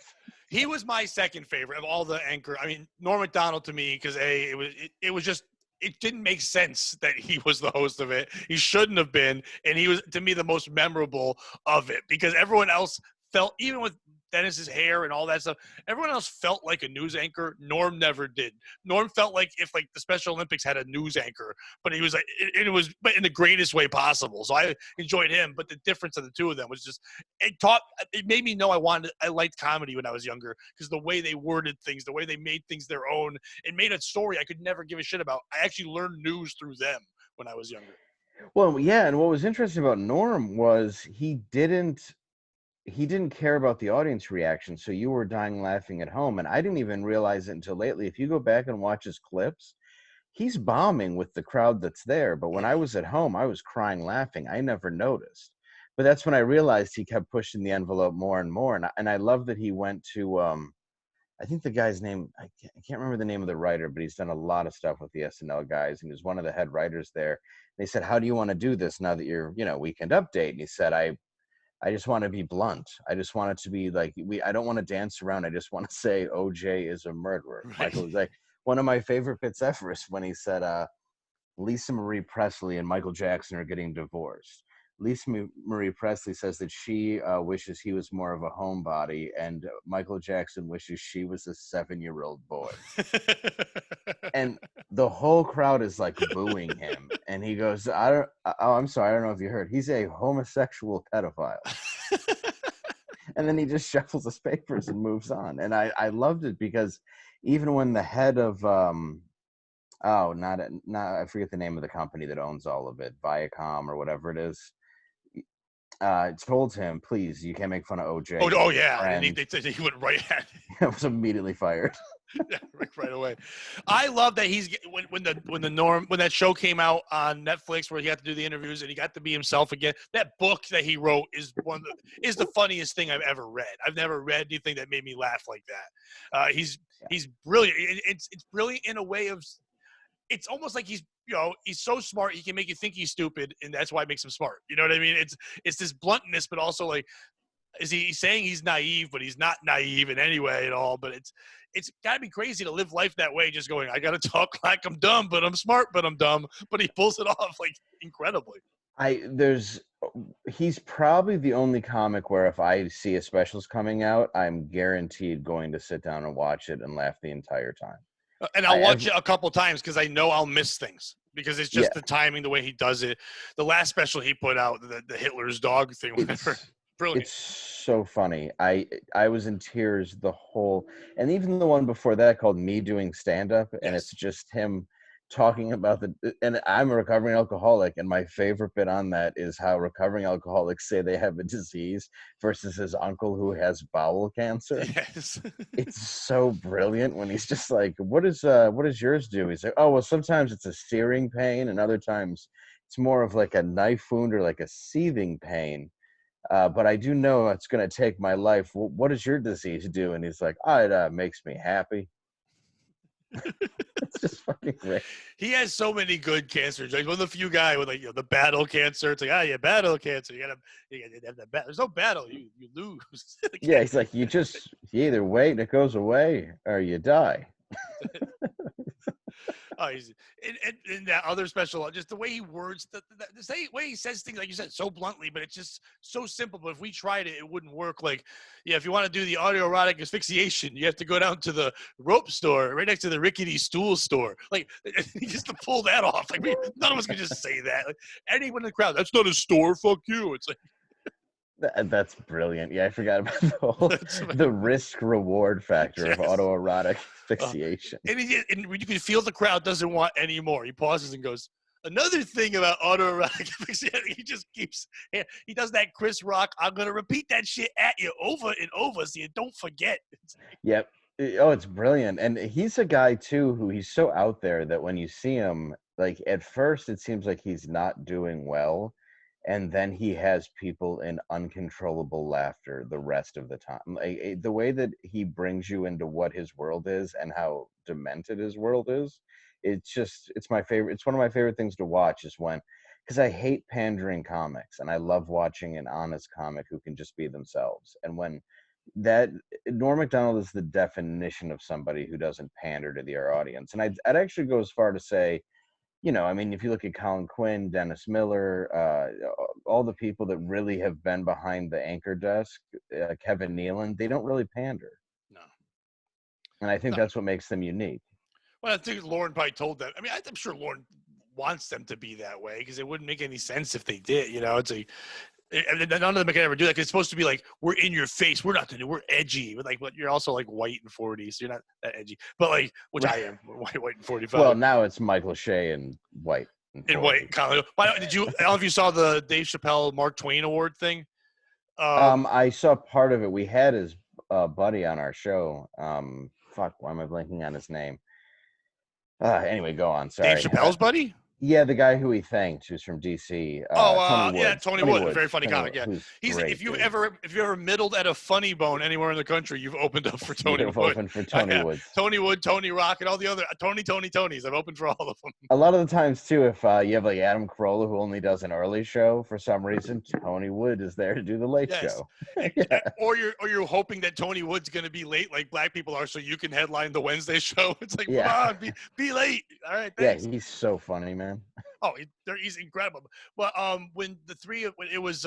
Speaker 2: He was my second favorite of all the anchor. I mean, Norm Macdonald to me because it was just it didn't make sense that he was the host of it. He shouldn't have been, and he was to me the most memorable of it because everyone else felt even with Dennis's hair and all that stuff. Everyone else felt like a news anchor. Norm never did. Norm felt like if like the Special Olympics had a news anchor, but he was like it was but in the greatest way possible. So I enjoyed him, but the difference of the two of them was just it made me know I liked comedy when I was younger because the way they worded things, the way they made things their own, it made a story I could never give a shit about. I actually learned news through them when I was younger.
Speaker 1: Well, yeah, and what was interesting about Norm was he didn't care about the audience reaction, so you were dying laughing at home. And I didn't even realize it until lately. If you go back and watch his clips, he's bombing with the crowd that's there. But when I was at home, I was crying laughing. I never noticed. But that's when I realized he kept pushing the envelope more and more. And I love that he went to, I think the guy's name, I can't remember the name of the writer, but he's done a lot of stuff with the SNL guys. And he was one of the head writers there. They said, "How do you want to do this now that you're, Weekend Update?" And he said, I just want to be blunt. I just want it to be like I don't want to dance around. I just want to say OJ is a murderer.
Speaker 2: Right.
Speaker 1: Michael was like, one of my favorite bits ever is when he said Lisa Marie Presley and Michael Jackson are getting divorced. Lisa Marie Presley says that she wishes he was more of a homebody, and Michael Jackson wishes she was a 7-year-old boy. And the whole crowd is like booing him, and he goes, I'm sorry, I don't know if you heard. He's a homosexual pedophile." And then he just shuffles his papers and moves on. And I loved it because even when the head of I forget the name of the company that owns all of it, Viacom or whatever it is, told him, "Please, you can't make fun of OJ."
Speaker 2: Oh yeah, and he went right at
Speaker 1: it. Was immediately fired.
Speaker 2: Yeah, right away. I love that he's when that show came out on Netflix where he got to do the interviews and he got to be himself again. That book that he wrote is the funniest thing I've ever read. I've never read anything that made me laugh like that. He's brilliant. It's brilliant in a way of. It's almost like he's so smart he can make you think he's stupid, and that's why it makes him smart. You know what I mean? It's this bluntness, but also like. Is he saying he's naive, but he's not naive in any way at all? But it's got to be crazy to live life that way, just going, I got to talk like I'm dumb, but I'm smart, but I'm dumb. But he pulls it off like incredibly.
Speaker 1: He's probably the only comic where if I see a specials coming out, I'm guaranteed going to sit down and watch it and laugh the entire time.
Speaker 2: And I'll watch it a couple times because I know I'll miss things because it's just the timing, the way he does it. The last special he put out, the Hitler's dog thing, whatever. Brilliant.
Speaker 1: It's so funny. I was in tears the whole, and even the one before that called Me Doing Stand-Up, and it's just him talking about and I'm a recovering alcoholic, and my favorite bit on that is how recovering alcoholics say they have a disease versus his uncle who has bowel cancer.
Speaker 2: Yes.
Speaker 1: It's so brilliant when he's just like, what does yours do? He's like, "Oh, well, sometimes it's a searing pain, and other times it's more of like a knife wound or like a seething pain." But I do know it's going to take my life. What does your disease do? And he's like, oh, it makes me happy. It's just fucking great.
Speaker 2: He has so many good cancers. Like one of the few guy with the battle cancer. It's like, you battle cancer. You gotta have that battle. There's no battle. You lose.
Speaker 1: Yeah, he's like, you either wait and it goes away or you die.
Speaker 2: Oh, he's and that other special, just the way he words, the way he says things, like you said, so bluntly, but it's just so simple. But if we tried it, it wouldn't work. Like, yeah, if you want to do the autoerotic asphyxiation, you have to go down to the rope store right next to the rickety stool store. Like, just to pull that off. Like, none of us can just say that. Like, anyone in the crowd, that's not a store. Fuck you. It's like.
Speaker 1: That's brilliant. Yeah, I forgot about the risk reward factor of autoerotic asphyxiation.
Speaker 2: And you can feel the crowd doesn't want any more. He pauses and goes, another thing about autoerotic asphyxiation, he just keeps, he does that Chris Rock, I'm going to repeat that shit at you over and over so you don't forget.
Speaker 1: Yep. Oh, it's brilliant. And he's a guy, too, who he's so out there that when you see him, like, at first it seems like he's not doing well. And then he has people in uncontrollable laughter the rest of the time. Like, the way that he brings you into what his world is and how demented his world is, it's my favorite. It's one of my favorite things to watch is because I hate pandering comics and I love watching an honest comic who can just be themselves. And when Norm Macdonald is the definition of somebody who doesn't pander to their audience. And I'd actually go as far to say, I mean, if you look at Colin Quinn, Dennis Miller, all the people that really have been behind the anchor desk, Kevin Nealon, they don't really pander.
Speaker 2: No.
Speaker 1: And I think that's what makes them unique.
Speaker 2: Well, I think Lauren probably told them. I mean, I'm sure Lauren wants them to be that way because it wouldn't make any sense if they did. It's like, and none of them can ever do that because it's supposed to be like, we're in your face. We're not we're edgy. But you're also like white and 40, so you're not that edgy. But like, which I am, white and 45.
Speaker 1: Well, now it's Michael Shea and white.
Speaker 2: In white. Did you? I don't know if you saw the Dave Chappelle Mark Twain Award thing.
Speaker 1: I saw part of it. We had his buddy on our show. Fuck, why am I blanking on his name? Anyway, go on. Sorry.
Speaker 2: Dave Chappelle's buddy?
Speaker 1: Yeah, the guy who he thanked, who's from DC.
Speaker 2: Tony Wood, very funny comic. Yeah, he's
Speaker 1: great,
Speaker 2: if you ever middled at a funny bone anywhere in the country, you've opened up for Tony Wood.
Speaker 1: Opened for Tony Wood.
Speaker 2: Tony Wood, Tony Rock, and all the other Tonys. I've opened for all of them.
Speaker 1: A lot of the times too, if you have like Adam Carolla who only does an early show for some reason, Tony Wood is there to do the late show.
Speaker 2: Yeah. Or you're hoping that Tony Wood's going to be late, like black people are, so you can headline the Wednesday show. It's like, come on, be late. All right, thanks.
Speaker 1: Yeah, he's so funny, man.
Speaker 2: Oh, he's incredible. But when it was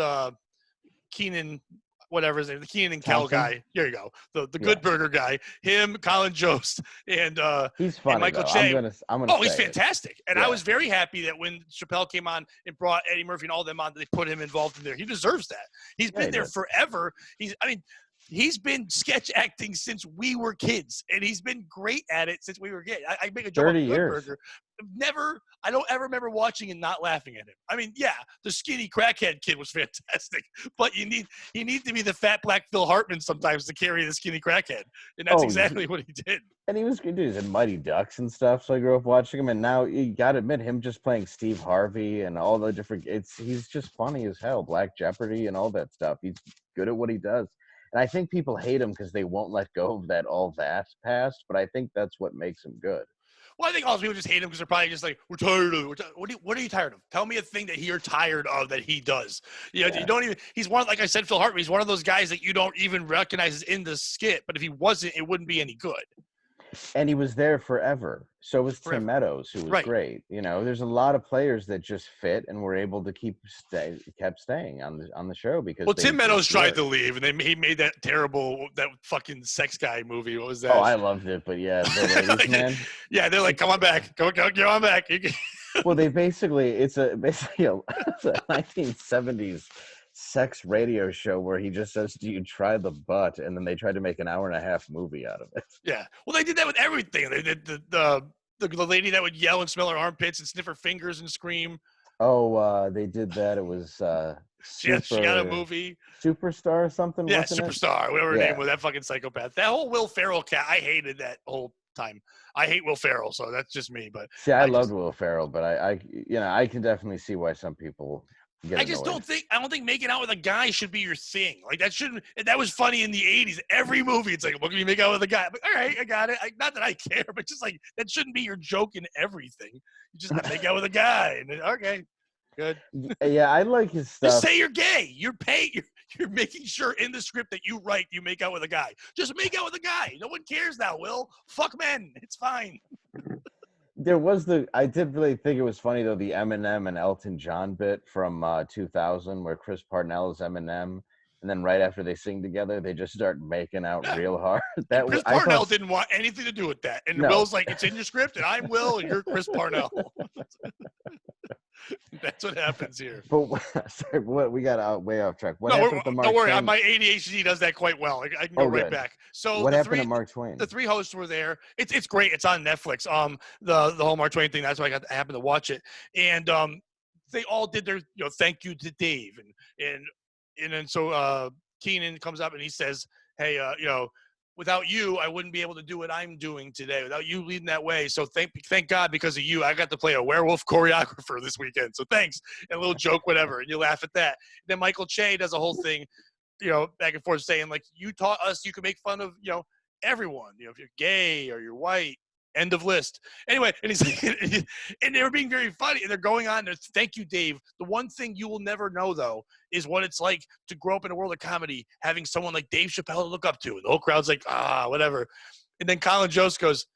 Speaker 2: Keenan, whatever his name, the Keenan and Kel guy. Here you go, the Good Burger guy. Him, Colin Jost, and
Speaker 1: he's funny.
Speaker 2: And Michael
Speaker 1: though.
Speaker 2: Che.
Speaker 1: I'm gonna.
Speaker 2: He's fantastic. And I was very happy that when Chappelle came on and brought Eddie Murphy and all them on, they put him involved in there. He deserves that. He's been there forever. He's been sketch acting since we were kids, and he's been great at it since we were kids. I make a joke
Speaker 1: 30
Speaker 2: about
Speaker 1: years.
Speaker 2: Burger. I don't ever remember watching and not laughing at him. I mean, yeah, the skinny crackhead kid was fantastic, but he needs to be the fat black Phil Hartman sometimes to carry the skinny crackhead, and that's exactly what he did.
Speaker 1: And he was good, dude. He's in Mighty Ducks and stuff. So I grew up watching him, and now you got to admit, him just playing Steve Harvey and all the different. He's just funny as hell. Black Jeopardy and all that stuff. He's good at what he does. And I think people hate him because they won't let go of that past, but I think that's what makes him good.
Speaker 2: Well, I think also people just hate him because they're probably just like, we're tired of it. What are you tired of? Tell me a thing that you're tired of that he does. You don't even, he's one, like I said, Phil Hartman, he's one of those guys that you don't even recognize in the skit, but if he wasn't, it wouldn't be any good.
Speaker 1: And he was there forever. So was Tim Meadows, who was great. There's a lot of players that just fit and were able to kept staying on the show because.
Speaker 2: Well, Tim Meadows tried to leave, and then he made that fucking sex guy movie. What was that?
Speaker 1: Oh, I loved it, but yeah, the ladies man.
Speaker 2: Yeah, they're like, come on back, go on back.
Speaker 1: Well, it's a 1970s sex radio show where he just says, "Do you try the butt?" And then they tried to make an 1.5-hour movie out of it.
Speaker 2: Yeah, well, they did that with everything. They did the lady that would yell and smell her armpits and sniff her fingers and scream.
Speaker 1: Oh, they did that. It was
Speaker 2: she got a movie,
Speaker 1: Superstar or something.
Speaker 2: Yeah, Superstar, whatever her name was. That fucking psychopath. That whole Will Ferrell cat, I hated that whole time. I hate Will Ferrell, so that's just me. But
Speaker 1: see, I loved Will Ferrell, but I can definitely see why some people. get
Speaker 2: I just
Speaker 1: annoyed.
Speaker 2: don't think making out with a guy should be your thing. Like that was funny in the 80s. Every movie, it's like, look at me make out with a guy. I'm like, all right, I got it. Not that I care, but just like, that shouldn't be your joke in everything. You just make out with a guy. And then, okay, good.
Speaker 1: Yeah, I like his stuff.
Speaker 2: Just say you're gay. You're making sure in the script that you write you make out with a guy. Just make out with a guy. No one cares now, Will. Fuck men. It's fine.
Speaker 1: I did really think it was funny though, the Eminem and Elton John bit from 2000 where Chris Parnell is Eminem, and then right after they sing together they just start making out real hard.
Speaker 2: Chris Parnell didn't want anything to do with that, and
Speaker 1: No.
Speaker 2: Will's like, it's in your script and I'm Will and you're Chris Parnell. That's what happens here.
Speaker 1: But sorry, we got way off track. What
Speaker 2: No,
Speaker 1: happened to Mark
Speaker 2: don't worry.
Speaker 1: Twain?
Speaker 2: My ADHD does that quite well. I can go right
Speaker 1: good.
Speaker 2: back. So
Speaker 1: What happened to Mark Twain?
Speaker 2: The three hosts were there. It's great. It's on Netflix. The whole Mark Twain thing. That's why I happened to watch it. And they all did their thank you to Dave and then so Keenan comes up and he says, hey, without you, I wouldn't be able to do what I'm doing today. Without you leading that way. So thank God because of you, I got to play a werewolf choreographer this weekend. So thanks. And a little joke, whatever. And you laugh at that. Then Michael Che does a whole thing, back and forth saying like, you taught us you can make fun of, everyone, if you're gay or you're white, end of list. Anyway, and and they were being very funny and they're going on. Thank you, Dave. The one thing you will never know though is what it's like to grow up in a world of comedy, having someone like Dave Chappelle to look up to. And the whole crowd's like, whatever. And then Colin Jost goes,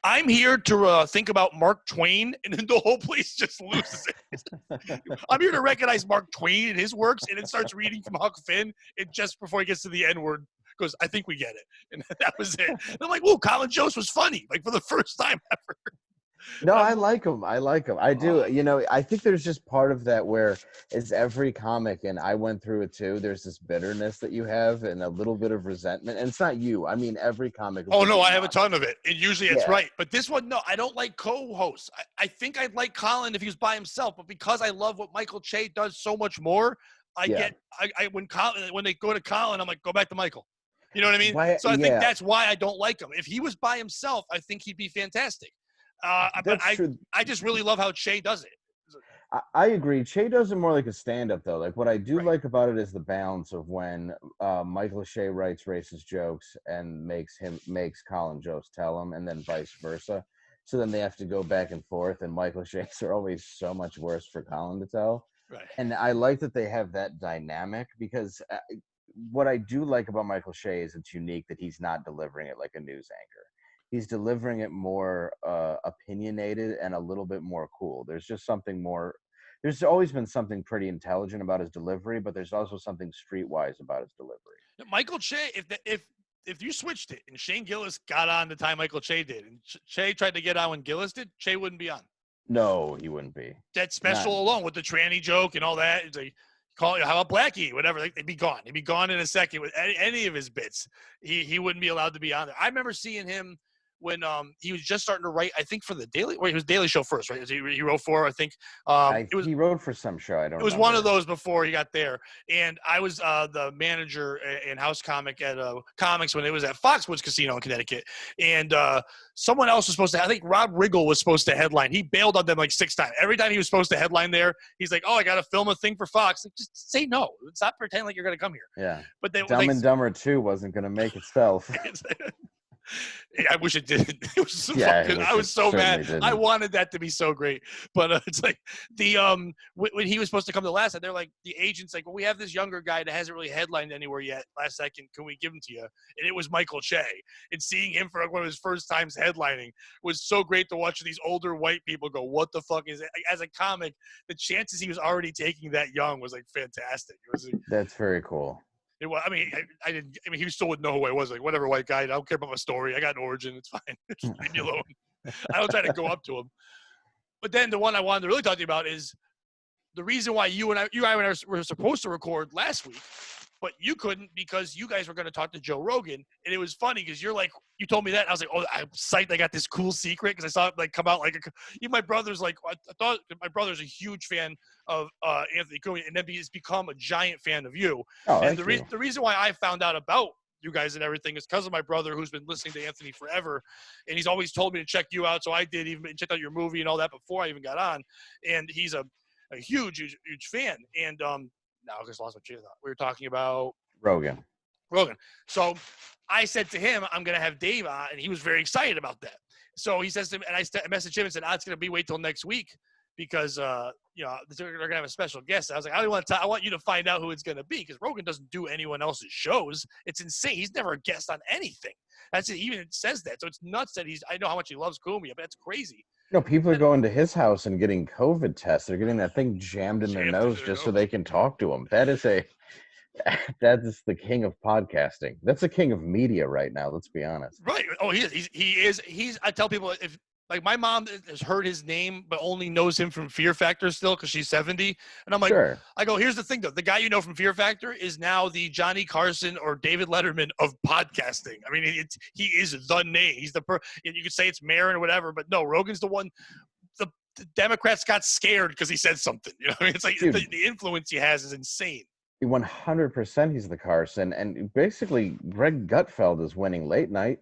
Speaker 2: I'm here to think about Mark Twain, and then the whole place just loses it. I'm here to recognize Mark Twain and his works, and it starts reading from Huck Finn, and just before he gets to the N-word, goes, I think we get it. And that was it. And I'm like, whoa, Colin Jost was funny, like for the first time ever.
Speaker 1: No, I like him. I do. I think there's just part of that where it's every comic, and I went through it too. There's this bitterness that you have and a little bit of resentment. And it's not you. I mean, every comic.
Speaker 2: Oh, no, I have a ton of it. And usually it's right. But this one, no, I don't like co-hosts. I think I'd like Colin if he was by himself. But because I love what Michael Che does so much more, when they go to Colin, I'm like, go back to Michael. You know what I mean? So I think that's why I don't like him. If he was by himself, I think he'd be fantastic. But I just really love how Che does it.
Speaker 1: I agree. Che does it more like a stand-up, though. Like what I do like about it is the balance of when Michael Che writes racist jokes and makes Colin Jost tell him, and then vice versa. So then they have to go back and forth, and Michael Che's are always so much worse for Colin to tell.
Speaker 2: Right.
Speaker 1: And I like that they have that dynamic because what I do like about Michael Che is it's unique that he's not delivering it like a news anchor. He's delivering it more opinionated and a little bit more cool. There's just something more. There's always been something pretty intelligent about his delivery, but there's also something streetwise about his delivery.
Speaker 2: Michael Che, if you switched it and Shane Gillis got on the time Michael Che did, and Che tried to get on when Gillis did, Che wouldn't be on.
Speaker 1: No, he wouldn't be.
Speaker 2: That special alone with the tranny joke and all that. It's like, how about Blackie? Whatever. Like, they'd be gone. He'd be gone in a second with any of his bits. He wouldn't be allowed to be on there. I remember seeing him when he was just starting to write, I think for the Daily, he was Daily Show first, right? He wrote for, I think.
Speaker 1: He wrote for some show. I don't know. It
Speaker 2: was one of those before he got there. And I was the manager and house comic at Comics when it was at Foxwoods Casino in Connecticut. And someone else was supposed to, I think Rob Riggle was supposed to headline. He bailed on them like 6 times. Every time he was supposed to headline there, he's like, I got to film a thing for Fox. Like, just say no. Stop pretending like you're going to come here.
Speaker 1: Yeah.
Speaker 2: But they,
Speaker 1: Dumb and Dumber 2 wasn't going to make itself.
Speaker 2: I wish it did. It was so fucking, I was so mad.
Speaker 1: Didn't.
Speaker 2: I wanted that to be so great, but it's like the when he was supposed to come to last night, they're like, the agent's like, well, we have this younger guy that hasn't really headlined anywhere yet. Last second, can we give him to you? And it was Michael Che. And seeing him for one of his first times headlining was so great to watch these older white people go, what the fuck is it? As a comic, the chances he was already taking that young was like fantastic. It was.
Speaker 1: That's very cool.
Speaker 2: It was, I mean, he still wouldn't know who I was. Like, whatever, white guy. I don't care about my story. I got an origin. It's fine. Just leave me alone. I don't try to go up to him. But then the one I wanted to really talk to you about is the reason why you and I were supposed to record last week, but you couldn't because you guys were going to talk to Joe Rogan. And it was funny because you're like, you told me that. And I was like, oh, I'm psyched. I got this cool secret because I saw it like come out like even my brother's like, I thought my brother's a huge fan of Anthony Cumia, and then he's become a giant fan of you.
Speaker 1: Oh,
Speaker 2: and the reason why I found out about you guys and everything is because of my brother who's been listening to Anthony forever, and he's always told me to check you out. So I did, even checked out your movie and all that before I even got on. And he's a a huge fan. And now I just lost my train of thought. We were talking about
Speaker 1: Rogan.
Speaker 2: So I said to him, I'm going to have Dave on, and he was very excited about that. So he says to me, and I messaged him and said, it's going to be wait till next week because, they're going to have a special guest. I was like, I want you to find out who it's going to be because Rogan doesn't do anyone else's shows. It's insane. He's never a guest on anything. That's it. Even it says that. So it's nuts that I know how much he loves Cumia, but that's crazy.
Speaker 1: No, people are going to his house and getting COVID tests. They're getting that thing jammed in their nose just so they can talk to him. That is the king of podcasting. That's the king of media right now. Let's be honest.
Speaker 2: Right. Oh, he is. I tell people if like my mom has heard his name, but only knows him from Fear Factor still because she's 70. And I'm like,
Speaker 1: sure.
Speaker 2: I go, here's the thing though. The guy you know from Fear Factor is now the Johnny Carson or David Letterman of podcasting. I mean, he is the name. He's you could say it's Marin or whatever, but no, Rogan's the one. The Democrats got scared because he said something. You know what I mean? It's like the influence he has is insane.
Speaker 1: 100% he's the Carson. And basically, Greg Gutfeld is winning late night.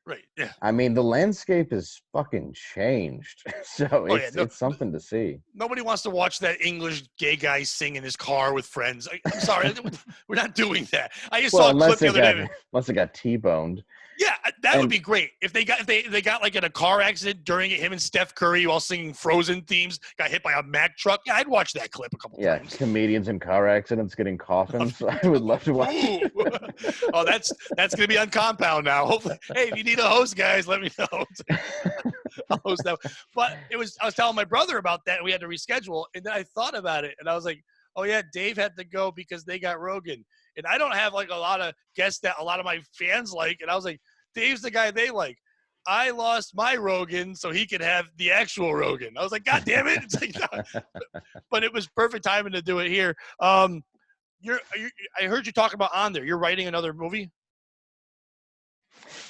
Speaker 2: Right, yeah.
Speaker 1: I mean, the landscape is fucking changed. So it's something to see.
Speaker 2: Nobody wants to watch that English gay guy sing in his car with friends. I'm sorry, we're not doing that. I just saw a clip the other day.
Speaker 1: Unless it got T-boned.
Speaker 2: Yeah, that would be great. If they got like in a car accident during it, him and Steph Curry while singing Frozen themes got hit by a Mack truck. Yeah, I'd watch that clip a couple times.
Speaker 1: Yeah, comedians in car accidents getting coffins. I would love to watch it.
Speaker 2: Oh, that's gonna be on Compound now. Hopefully, hey, if you need a host, guys, let me know. I'll host that. But I was telling my brother about that, and we had to reschedule. And then I thought about it, and I was like, oh yeah, Dave had to go because they got Rogan. And I don't have like a lot of guests that a lot of my fans like. And I was like, Dave's the guy they like. I lost my Rogan so he could have the actual Rogan. I was like, God damn it. It's like, no. But it was perfect timing to do it here. I heard you talk about on there. You're writing another movie?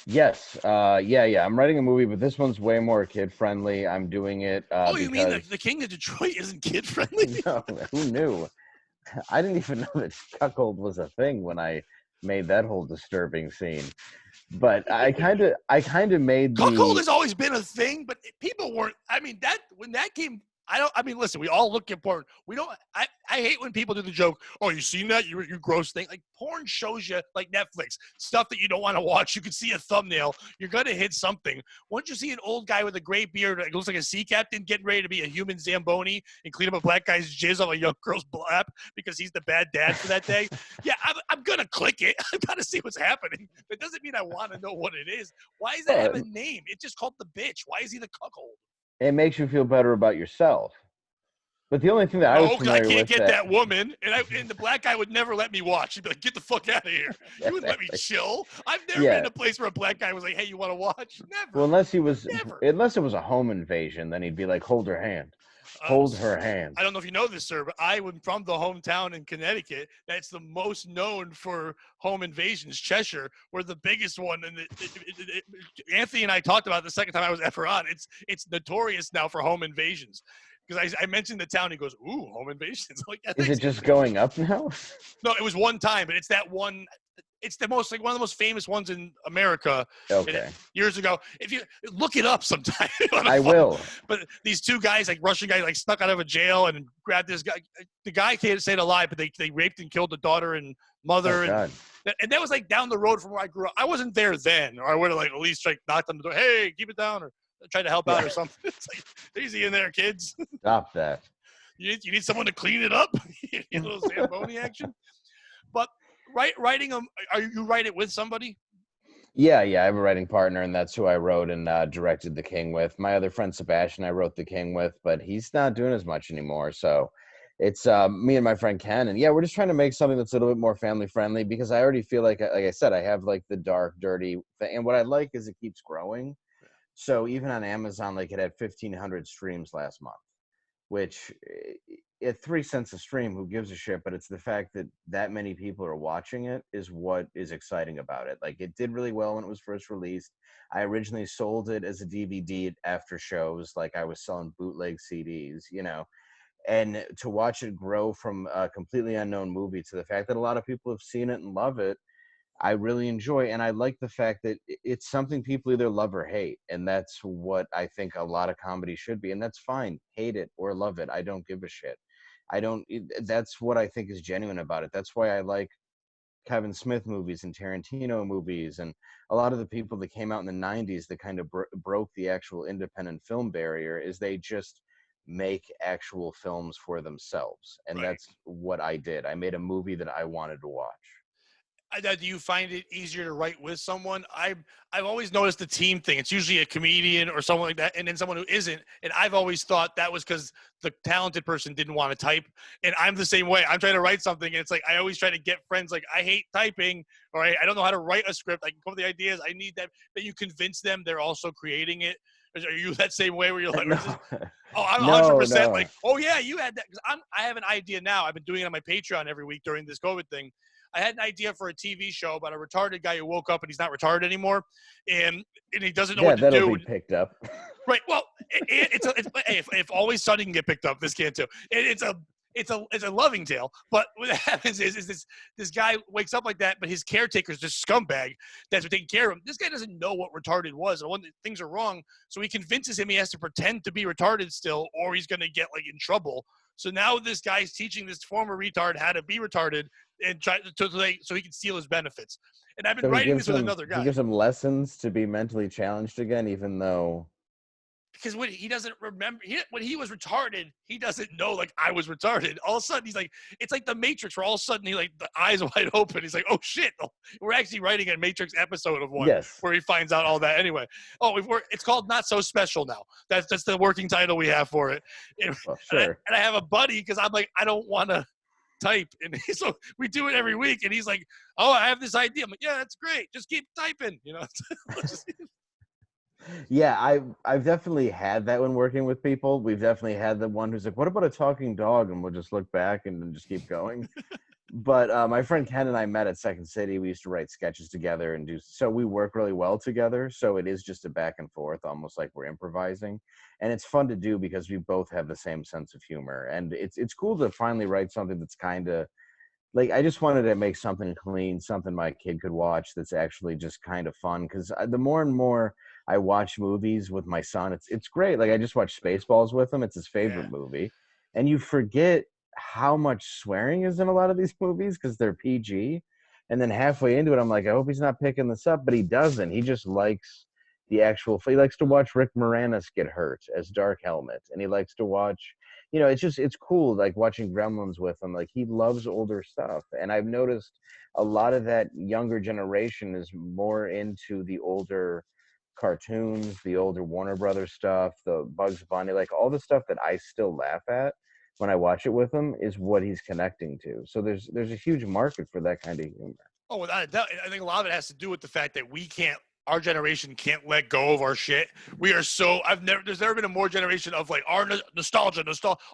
Speaker 1: Yes. Yeah. I'm writing a movie, but this one's way more kid friendly. I'm doing it.
Speaker 2: You mean the King of Detroit isn't kid friendly?
Speaker 1: No, who knew? I didn't even know that cuckold was a thing when I made that whole disturbing scene. But I kind of made
Speaker 2: cuckold has always been a thing, but people weren't. I mean, when that came. Listen, we all look at porn. We don't. I hate when people do the joke. Oh, you seen that? You gross thing. Like porn shows you, like Netflix, stuff that you don't want to watch. You can see a thumbnail. You're gonna hit something. Once you see an old guy with a gray beard, it looks like a sea captain, getting ready to be a human Zamboni and clean up a black guy's jizz on a young girl's lap because he's the bad dad for that day. Yeah, I'm gonna click it. I gotta see what's happening. It doesn't mean I want to know what it is. Why does that have a name? It's just called the bitch. Why is he the cuckold?
Speaker 1: It makes you feel better about yourself. But the only thing that I was familiar with...
Speaker 2: I can't get that woman, and the black guy would never let me watch. He'd be like, get the fuck out of here. You wouldn't let me chill. I've never been in a place where a black guy was like, hey, you want to watch? Never.
Speaker 1: Well, unless it was a home invasion, then he'd be like, hold her hand. Hold her hand.
Speaker 2: I don't know if you know this, sir, but I'm from the hometown in Connecticut that's the most known for home invasions, Cheshire. We're the biggest one. And Anthony and I talked about it the second time I was ever on. It's notorious now for home invasions. Because I mentioned the town, he goes, ooh, home invasions. Like,
Speaker 1: is it just going up now?
Speaker 2: No, it was one time, but it's that one. It's the most one of the most famous ones in America.
Speaker 1: Okay.
Speaker 2: Years ago, if you look it up sometime,
Speaker 1: I will.
Speaker 2: But these two guys, like Russian guys, like snuck out of a jail and grabbed this guy. The guy can't say it alive, but they raped and killed the daughter and mother, and that was like down the road from where I grew up. I wasn't there then, or I would have like at least like knocked on the door. Hey, keep it down, or try to help out or something. It's like easy in there, kids.
Speaker 1: Stop that.
Speaker 2: You need someone to clean it up. A little Zamboni action. But writing them, you write it with somebody?
Speaker 1: Yeah, I have a writing partner, and that's who I wrote and directed The King with. My other friend Sebastian, I wrote The King with, but he's not doing as much anymore. So it's me and my friend Ken, and we're just trying to make something that's a little bit more family friendly because I already feel like I said, I have like the dark, dirty thing, and what I like is it keeps growing. So even on Amazon, like it had 1,500 streams last month, which at 3 cents a stream, who gives a shit? But it's the fact that many people are watching it is what is exciting about it. Like it did really well when it was first released. I originally sold it as a DVD after shows, like I was selling bootleg CDs, and to watch it grow from a completely unknown movie to the fact that a lot of people have seen it and love it, I really enjoy. And I like the fact that it's something people either love or hate. And that's what I think a lot of comedy should be. And that's fine. Hate it or love it. I don't give a shit. That's what I think is genuine about it. That's why I like Kevin Smith movies and Tarantino movies, and a lot of the people that came out in the 90s that kind of broke the actual independent film barrier, is they just make actual films for themselves. And
Speaker 2: Right.
Speaker 1: that's what I did. I made a movie that I wanted to watch.
Speaker 2: Do you find it easier to write with someone? I've always noticed the team thing. It's usually a comedian or someone like that, and then someone who isn't. And I've always thought that was because the talented person didn't want to type. And I'm the same way. I'm trying to write something, and it's like I always try to get friends. Like, I hate typing, or I don't know how to write a script. I can come up with the ideas. I need that. That you convince them they're also creating it. Are you that same way where you're like,
Speaker 1: No,
Speaker 2: oh, I'm
Speaker 1: no,
Speaker 2: 100%
Speaker 1: no.
Speaker 2: like, oh yeah, you had that. Because I have an idea now. I've been doing it on my Patreon every week during this COVID thing. I had an idea for a TV show about a retarded guy who woke up and he's not retarded anymore, and he doesn't know
Speaker 1: Yeah,
Speaker 2: what to
Speaker 1: that'll
Speaker 2: do.
Speaker 1: be picked up.
Speaker 2: Right. Well, if Always Sunny can get picked up, this can't too. It's a loving tale. But what happens is this guy wakes up like that, but his caretaker's just scumbag that's been taking care of him. This guy doesn't know what retarded was, and when things are wrong, so he convinces him he has to pretend to be retarded still, or he's going to get like in trouble. So now this guy's teaching this former retard how to be retarded and try so he can steal his benefits. And I've been
Speaker 1: So
Speaker 2: writing this with another
Speaker 1: he
Speaker 2: guy.
Speaker 1: gives him lessons to be mentally challenged again, even though.
Speaker 2: Because when he doesn't remember, when he was retarded, he doesn't know, like, I was retarded. All of a sudden, he's like, it's like the Matrix, where all of a sudden, he, like, the eyes wide open. He's like, oh, shit. We're actually writing a Matrix episode of one
Speaker 1: Yes.
Speaker 2: where he finds out all that anyway. Oh, it's called Not So Special now. That's the working title we have for it. And,
Speaker 1: Well, sure.
Speaker 2: and I have a buddy, because I'm like, I don't want to type. And so we do it every week. And he's like, oh, I have this idea. I'm like, yeah, that's great. Just keep typing, you know.
Speaker 1: Yeah, I've definitely had that when working with people. We've definitely had the one who's like, "What about a talking dog?" And we'll just look back and then just keep going. But my friend Ken and I met at Second City. We used to write sketches together and so we work really well together. So it is just a back and forth, almost like we're improvising, and it's fun to do because we both have the same sense of humor. And it's cool to finally write something that's kind of like, I just wanted to make something clean, something my kid could watch that's actually just kind of fun. Because the more and more I watch movies with my son, it's great. Like, I just watched Spaceballs with him. It's his favorite movie. And you forget how much swearing is in a lot of these movies because they're PG. And then halfway into it, I'm like, I hope he's not picking this up. But he doesn't. He just likes he likes to watch Rick Moranis get hurt as Dark Helmet. And he likes to watch, it's cool, like watching Gremlins with him. Like, he loves older stuff. And I've noticed a lot of that younger generation is more into the older cartoons, the older Warner Brothers stuff, the Bugs Bunny, like all the stuff that I still laugh at when I watch it with him is what he's connecting to. So there's a huge market for that kind of humor.
Speaker 2: Oh, without a doubt. I think a lot of it has to do with the fact that our generation can't let go of our shit. We are so, there's never been a more generation of like our nostalgia.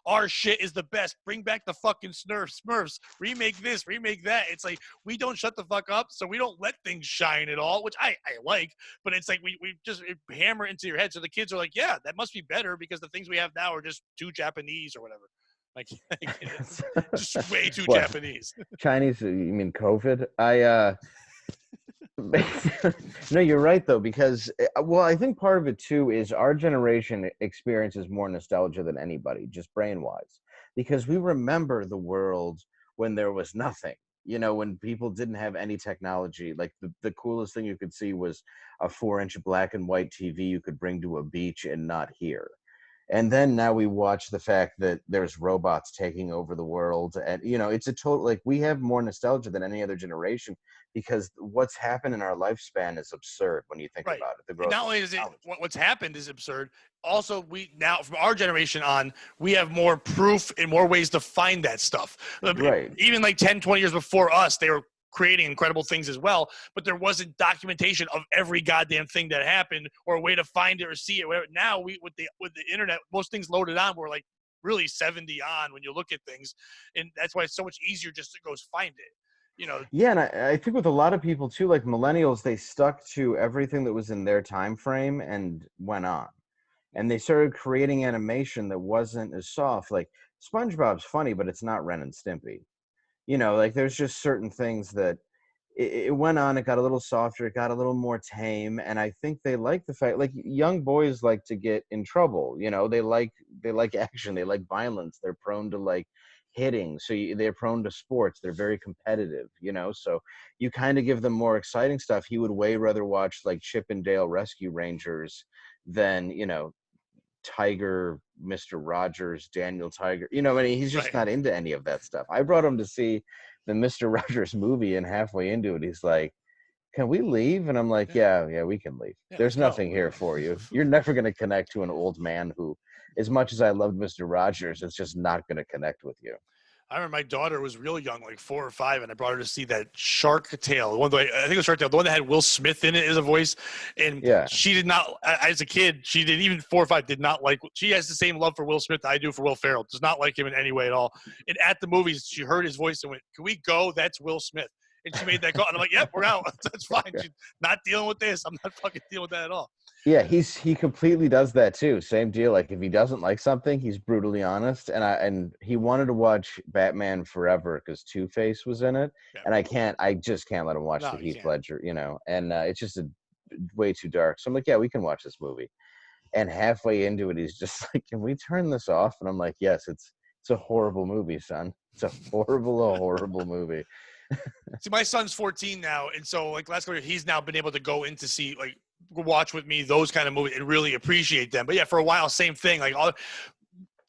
Speaker 2: Our shit is the best. Bring back the fucking Smurfs. Remake this, remake that. It's like, we don't shut the fuck up, so we don't let things shine at all, which I like, but it's like we just hammer into your head. So the kids are like, yeah, that must be better because the things we have now are just too Japanese or whatever. Like just way too Japanese.
Speaker 1: Chinese, you mean COVID? No, you're right though, because I think part of it too is our generation experiences more nostalgia than anybody, just brain wise, because we remember the world when there was nothing, when people didn't have any technology. Like, the coolest thing you could see was a 4-inch black and white TV you could bring to a beach and not hear. And then now we watch the fact that there's robots taking over the world. And, it's a total, like, we have more nostalgia than any other generation because what's happened in our lifespan is absurd when you think about it. The growth.
Speaker 2: Not only is it, what's happened is absurd. Also, we now, from our generation on, we have more proof and more ways to find that stuff.
Speaker 1: Right.
Speaker 2: Even like 10, 20 years before us, they were creating incredible things as well, but there wasn't documentation of every goddamn thing that happened or a way to find it or see it. Now with the internet, most things loaded on were like really 70 on when you look at things, and that's why it's so much easier just to go find it.
Speaker 1: Yeah, and I think with a lot of people too, like millennials, they stuck to everything that was in their time frame and went on, and they started creating animation that wasn't as soft. Like, SpongeBob's funny, but it's not Ren and Stimpy. Like, there's just certain things that it went on, it got a little softer, it got a little more tame. And I think they like the fact, like, young boys like to get in trouble, they like action, they like violence, they're prone to, like, hitting, so they're prone to sports, they're very competitive, so you kind of give them more exciting stuff. He would way rather watch like Chip and Dale Rescue Rangers than Tiger, Mr. Rogers, Daniel Tiger, and he's just
Speaker 2: Right.
Speaker 1: not into any of that stuff. I brought him to see the Mr. Rogers movie, and halfway into it he's like, can we leave? And I'm like, yeah, we can leave.
Speaker 2: Yeah, let's
Speaker 1: There's
Speaker 2: go.
Speaker 1: nothing here for you. You're never going to connect to an old man who, as much as I loved Mr. Rogers, it's just not going to connect with you.
Speaker 2: I remember my daughter was real young, like 4 or 5, and I brought her to see that Shark Tale. I think it was Shark Tale, the one that had Will Smith in it as a voice. And she did not, as a kid, she did, even 4 or 5, did not like. She has the same love for Will Smith that I do for Will Ferrell. Does not like him in any way at all. And at the movies, she heard his voice and went, "Can we go? That's Will Smith." And she made that call, and I'm like, "Yep, we're out. That's fine. She's not dealing with this. I'm not fucking dealing with that at all."
Speaker 1: Yeah, he completely does that too. Same deal. Like if he doesn't like something, he's brutally honest. And he wanted to watch Batman Forever because Two-Face was in it, and I just can't let him watch the Heath Ledger, and it's just way too dark. So I'm like, yeah, we can watch this movie. And halfway into it, he's just like, "Can we turn this off?" And I'm like, "Yes, it's a horrible movie, son. It's a horrible movie."
Speaker 2: See, my son's 14 now, and so like last year, he's now been able to go in to see, like, watch with me those kind of movies and really appreciate them. But yeah, for a while, same thing. Like all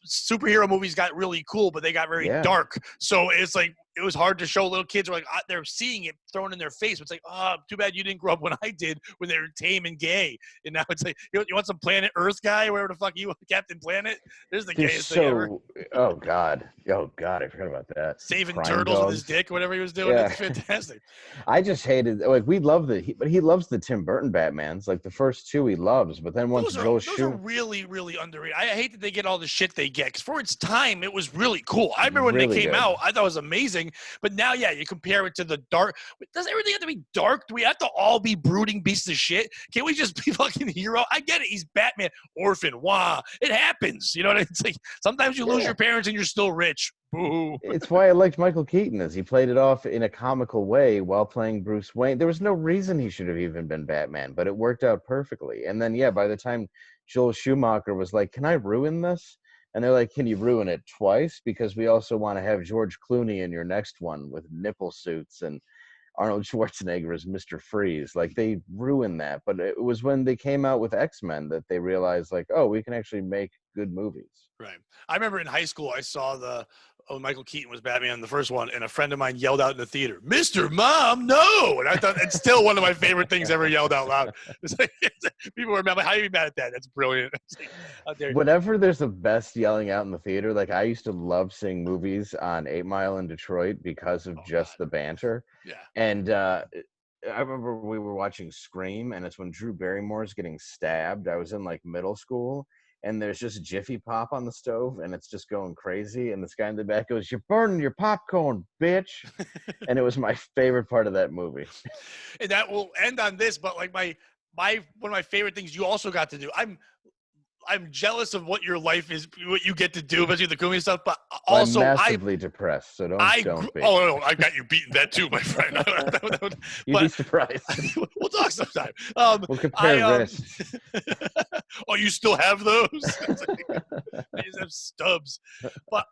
Speaker 2: superhero movies got really cool, but they got very dark. So it's like it was hard to show little kids. Like they're seeing it thrown in their face. It's like, oh, too bad you didn't grow up when I did, when they were tame and gay. And now it's like, you want some Planet Earth guy, or whatever the fuck you want, Captain Planet? There's the gayest thing ever.
Speaker 1: Oh God, I forgot about that.
Speaker 2: Saving turtles with his dick, whatever he was doing. It's fantastic.
Speaker 1: I just hated, like, he loves the Tim Burton Batmans. Like the first 2 he loves, but then once
Speaker 2: those are really, really underrated. I hate that they get all the shit they get, because for its time, it was really cool. I remember when they came out, I thought it was amazing. But now, you compare it to the dark. Does everything have to be dark? Do we have to all be brooding beasts of shit? Can't we just be fucking hero? I get it. He's Batman. Orphan. Wah. It happens. You know what I mean? It's like sometimes you lose your parents and you're still rich. Boo.
Speaker 1: It's why I liked Michael Keaton, as he played it off in a comical way while playing Bruce Wayne. There was no reason he should have even been Batman, but it worked out perfectly. And then, by the time Joel Schumacher was like, "Can I ruin this?" And they're like, "Can you ruin it twice? Because we also want to have George Clooney in your next one with nipple suits and Arnold Schwarzenegger as Mr. Freeze." Like, they ruined that. But it was when they came out with X-Men that they realized, like, oh, we can actually make good movies.
Speaker 2: Right. I remember in high school, I saw Michael Keaton was Batman in the first one, and a friend of mine yelled out in the theater, "Mr. Mom, no!" And I thought it's still one of my favorite things ever yelled out loud. It's like, people were mad. How are you mad at that? That's brilliant. Like,
Speaker 1: whenever there's the best yelling out in the theater, like I used to love seeing movies on 8 Mile in Detroit because of the banter.
Speaker 2: Yeah.
Speaker 1: And I remember we were watching Scream, and it's when Drew Barrymore's getting stabbed. I was in like middle school. And there's just Jiffy Pop on the stove, and it's just going crazy. And this guy in the back goes, "You're burning your popcorn, bitch." And it was my favorite part of that movie.
Speaker 2: And that will end on this, but like my one of my favorite things you also got to do. I'm jealous of what your life is, what you get to do, especially the Cumia stuff. But also,
Speaker 1: I'm massively depressed, so don't be.
Speaker 2: Oh no, I got you beating that too, my friend.
Speaker 1: You'd be surprised.
Speaker 2: We'll talk sometime.
Speaker 1: We'll compare wrists.
Speaker 2: Oh, you still have those? I just have stubs. But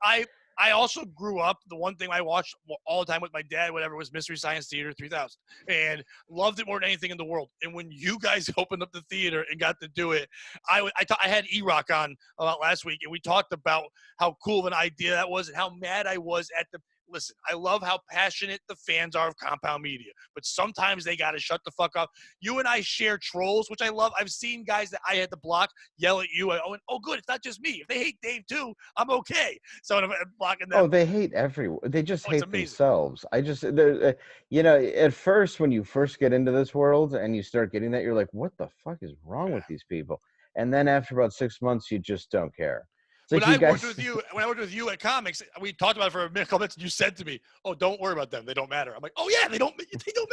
Speaker 2: I also grew up, the one thing I watched all the time with my dad, whatever, was Mystery Science Theater 3000, and loved it more than anything in the world. And when you guys opened up the theater and got to do it, I had E-Rock on about last week, and we talked about how cool of an idea that was and how mad I was at the – listen, I love how passionate the fans are of Compound Media, but sometimes they got to shut the fuck up. You and I share trolls, which I love. I've seen guys that I had to block yell at you. Oh, good, it's not just me. If they hate Dave too, I'm okay. So I'm blocking them.
Speaker 1: Oh, they hate everyone. They just hate themselves. At first, when you first get into this world and you start getting that, you're like, what the fuck is wrong with these people? And then after about 6 months, you just don't care.
Speaker 2: When I worked with you at comics, we talked about it for a couple minutes, and you said to me, "Oh, don't worry about them; they don't matter." I'm like, "Oh yeah, they don't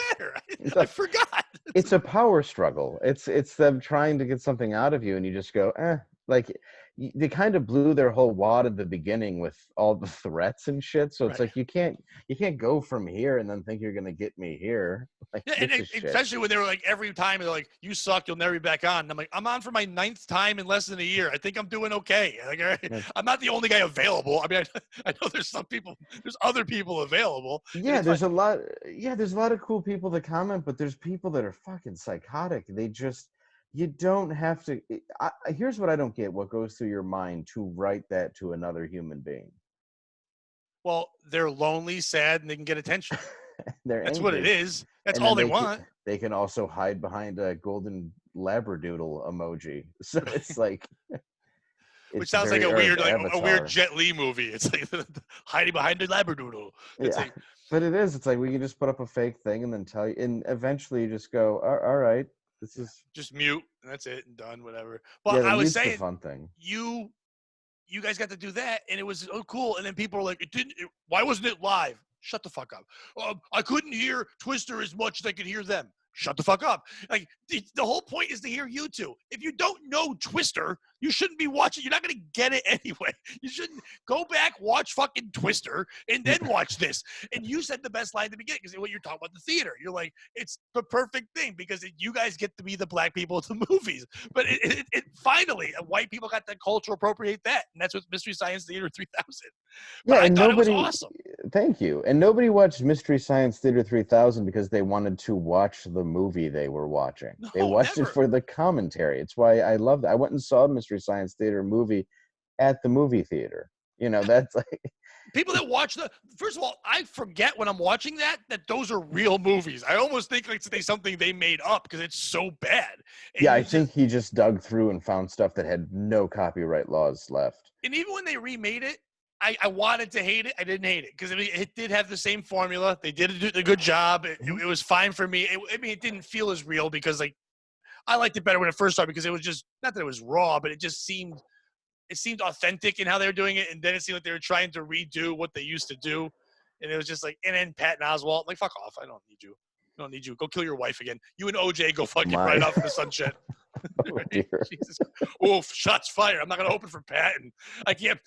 Speaker 2: matter." I forgot.
Speaker 1: It's a power struggle. It's them trying to get something out of you, and you just go, eh. Like, they kind of blew their whole wad at the beginning with all the threats and shit. So it's
Speaker 2: Right.
Speaker 1: like you can't go from here and then think you're gonna get me here. Like
Speaker 2: Yeah,
Speaker 1: this
Speaker 2: and
Speaker 1: is shit.
Speaker 2: especially when they were like every time they're like, "You suck, you'll never be back on." And I'm like, I'm on for my 9th time in less than a year. I think I'm doing okay. Like, I'm not the only guy available. I mean, I know there's some people, there's other people available.
Speaker 1: Yeah, there's a lot. Yeah, there's a lot of cool people that comment, but there's people that are fucking psychotic. They just, you don't have to. Here's what I don't get: what goes through your mind to write that to another human being?
Speaker 2: Well, they're lonely, sad, and they can get attention.
Speaker 1: They're
Speaker 2: That's what it
Speaker 1: angry,
Speaker 2: is. That's
Speaker 1: and
Speaker 2: all
Speaker 1: then
Speaker 2: they want.
Speaker 1: they can also hide behind a golden labradoodle emoji. So it's like
Speaker 2: Which
Speaker 1: it's
Speaker 2: sounds like
Speaker 1: very or an
Speaker 2: a weird
Speaker 1: avatar.
Speaker 2: Jet Li movie. It's like hiding behind a labradoodle. It's
Speaker 1: Yeah,
Speaker 2: like
Speaker 1: but it is. It's like we can just put up a fake thing and then tell you, and eventually you just go, all right, this is
Speaker 2: just mute and that's it and done. Whatever. Well,
Speaker 1: yeah. The
Speaker 2: I was
Speaker 1: mute's the
Speaker 2: saying
Speaker 1: fun thing.
Speaker 2: you guys got to do that, and it was cool. And then people are like, why wasn't it live? Shut the fuck up. I couldn't hear Twister as much as I could hear them. Shut the fuck up. Like, the whole point is to hear you two. If you don't know Twister, you shouldn't be watching. You're not going to get it anyway. You shouldn't go back, watch fucking Twister, and then watch this. And you said the best line at the beginning, because when you're talking about the theater, you're like, it's the perfect thing, because you guys get to be the black people of the movies. But it finally, white people got to culture appropriate that. And that's what Mystery Science Theater 3000. But
Speaker 1: Yeah,
Speaker 2: I
Speaker 1: and
Speaker 2: thought it was
Speaker 1: nobody.
Speaker 2: awesome.
Speaker 1: Thank you. And nobody watched Mystery Science Theater 3000 because they wanted to watch the movie they were watching. They
Speaker 2: No,
Speaker 1: watched it
Speaker 2: never.
Speaker 1: for the commentary. It's why I loved it. I went and saw Mystery Science Theater movie at the movie theater. You know, that's like
Speaker 2: People that watch first of all, I forget when I'm watching that those are real movies. I almost think like it's something they made up because it's so bad. And
Speaker 1: yeah, I think he just dug through and found stuff that had no copyright laws left.
Speaker 2: And even when they remade it, I wanted to hate it. I didn't hate it because it did have the same formula. They did a good job. It was fine for me. It didn't feel as real because like I liked it better when it first started because it was just not that it was raw, but it seemed authentic in how they were doing it. And then it seemed like they were trying to redo what they used to do. And it was just like, and then Patton Oswalt, like, fuck off. I don't need you. I don't need you. Go kill your wife again. You and OJ go fucking right off in the sunset.
Speaker 1: Oh, dear.
Speaker 2: Jesus. Oof, shots fired. I'm not going to open for Patton. I can't.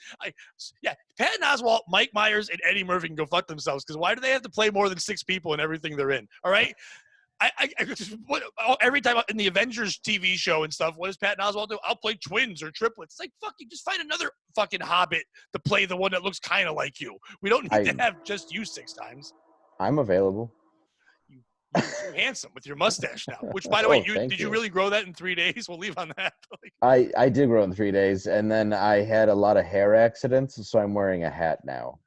Speaker 2: Patton Oswalt, Mike Myers, and Eddie Murphy can go fuck themselves because why do they have to play more than 6 people in everything they're in? All right? Every time in the Avengers TV show and stuff, what does Patton Oswalt do? I'll play twins or triplets. It's like, fuck, you just find another fucking hobbit to play the one that looks kind of like you. We don't need to have just you 6 times.
Speaker 1: I'm available.
Speaker 2: You're too handsome with your mustache now. Which, by the way, did you really grow that in 3 days? We'll leave on that.
Speaker 1: I did grow in 3 days, and then I had a lot of hair accidents, so I'm wearing a hat now.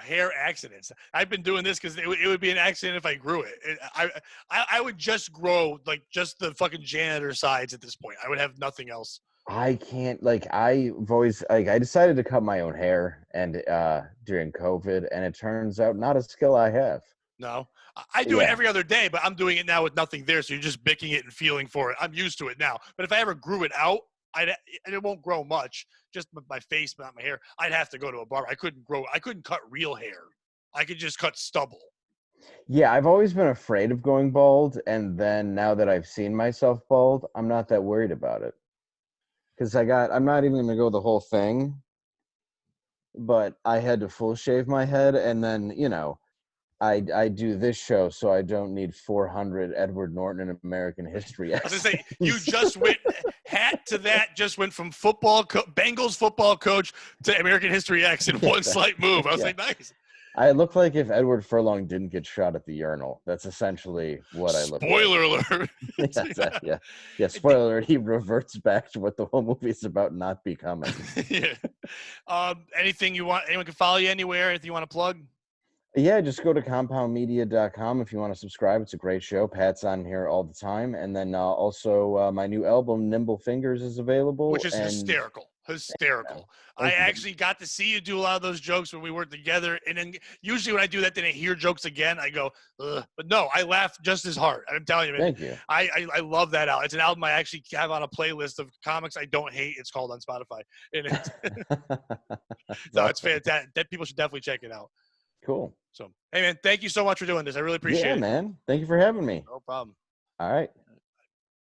Speaker 2: Hair accidents. I've been doing this because it would be an accident if I grew it. I would just grow like just the fucking janitor sides at this point. I would have nothing else.
Speaker 1: I can't I've always I decided to cut my own hair and during COVID, and it turns out not a skill I have.
Speaker 2: No, I do it every other day, but I'm doing it now with nothing there. So you're just picking it and feeling for it. I'm used to it now. But if I ever grew it out, it won't grow much, just my face, but not my hair. I'd have to go to a barber. I couldn't cut real hair. I could just cut stubble.
Speaker 1: Yeah, I've always been afraid of going bald, and then now that I've seen myself bald, I'm not that worried about it. Because I'm not even gonna go the whole thing, but I had to full shave my head, and then I do this show, so I don't need 400 Edward Norton in American history.
Speaker 2: I was gonna say you just went hat to that. Just went from Bengals football coach to American History X in one slight move. I was like, nice.
Speaker 1: I look like if Edward Furlong didn't get shot at the urinal. That's essentially what I look like.
Speaker 2: Spoiler alert.
Speaker 1: Yeah. Spoiler alert. He reverts back to what the whole movie is about, not becoming.
Speaker 2: Yeah. Anything you want? Anyone can follow you anywhere. Anything you want to plug?
Speaker 1: Yeah, just go to compoundmedia.com if you want to subscribe. It's a great show. Pat's on here all the time. And then also my new album, Nimble Fingers, is available.
Speaker 2: Which is hysterical. Hysterical. I actually got to see you do a lot of those jokes when we worked together. And then usually when I do that, then I hear jokes again. I go, ugh. But no, I laugh just as hard. I'm telling you, man.
Speaker 1: Thank you.
Speaker 2: I love that album. It's an album I actually have on a playlist of comics I don't hate. It's called on Spotify. And it's fantastic. That people should definitely check it out.
Speaker 1: Cool.
Speaker 2: So, hey, man, thank you so much for doing this. I really appreciate it.
Speaker 1: Yeah, man. Thank you for having me.
Speaker 2: No problem.
Speaker 1: All right.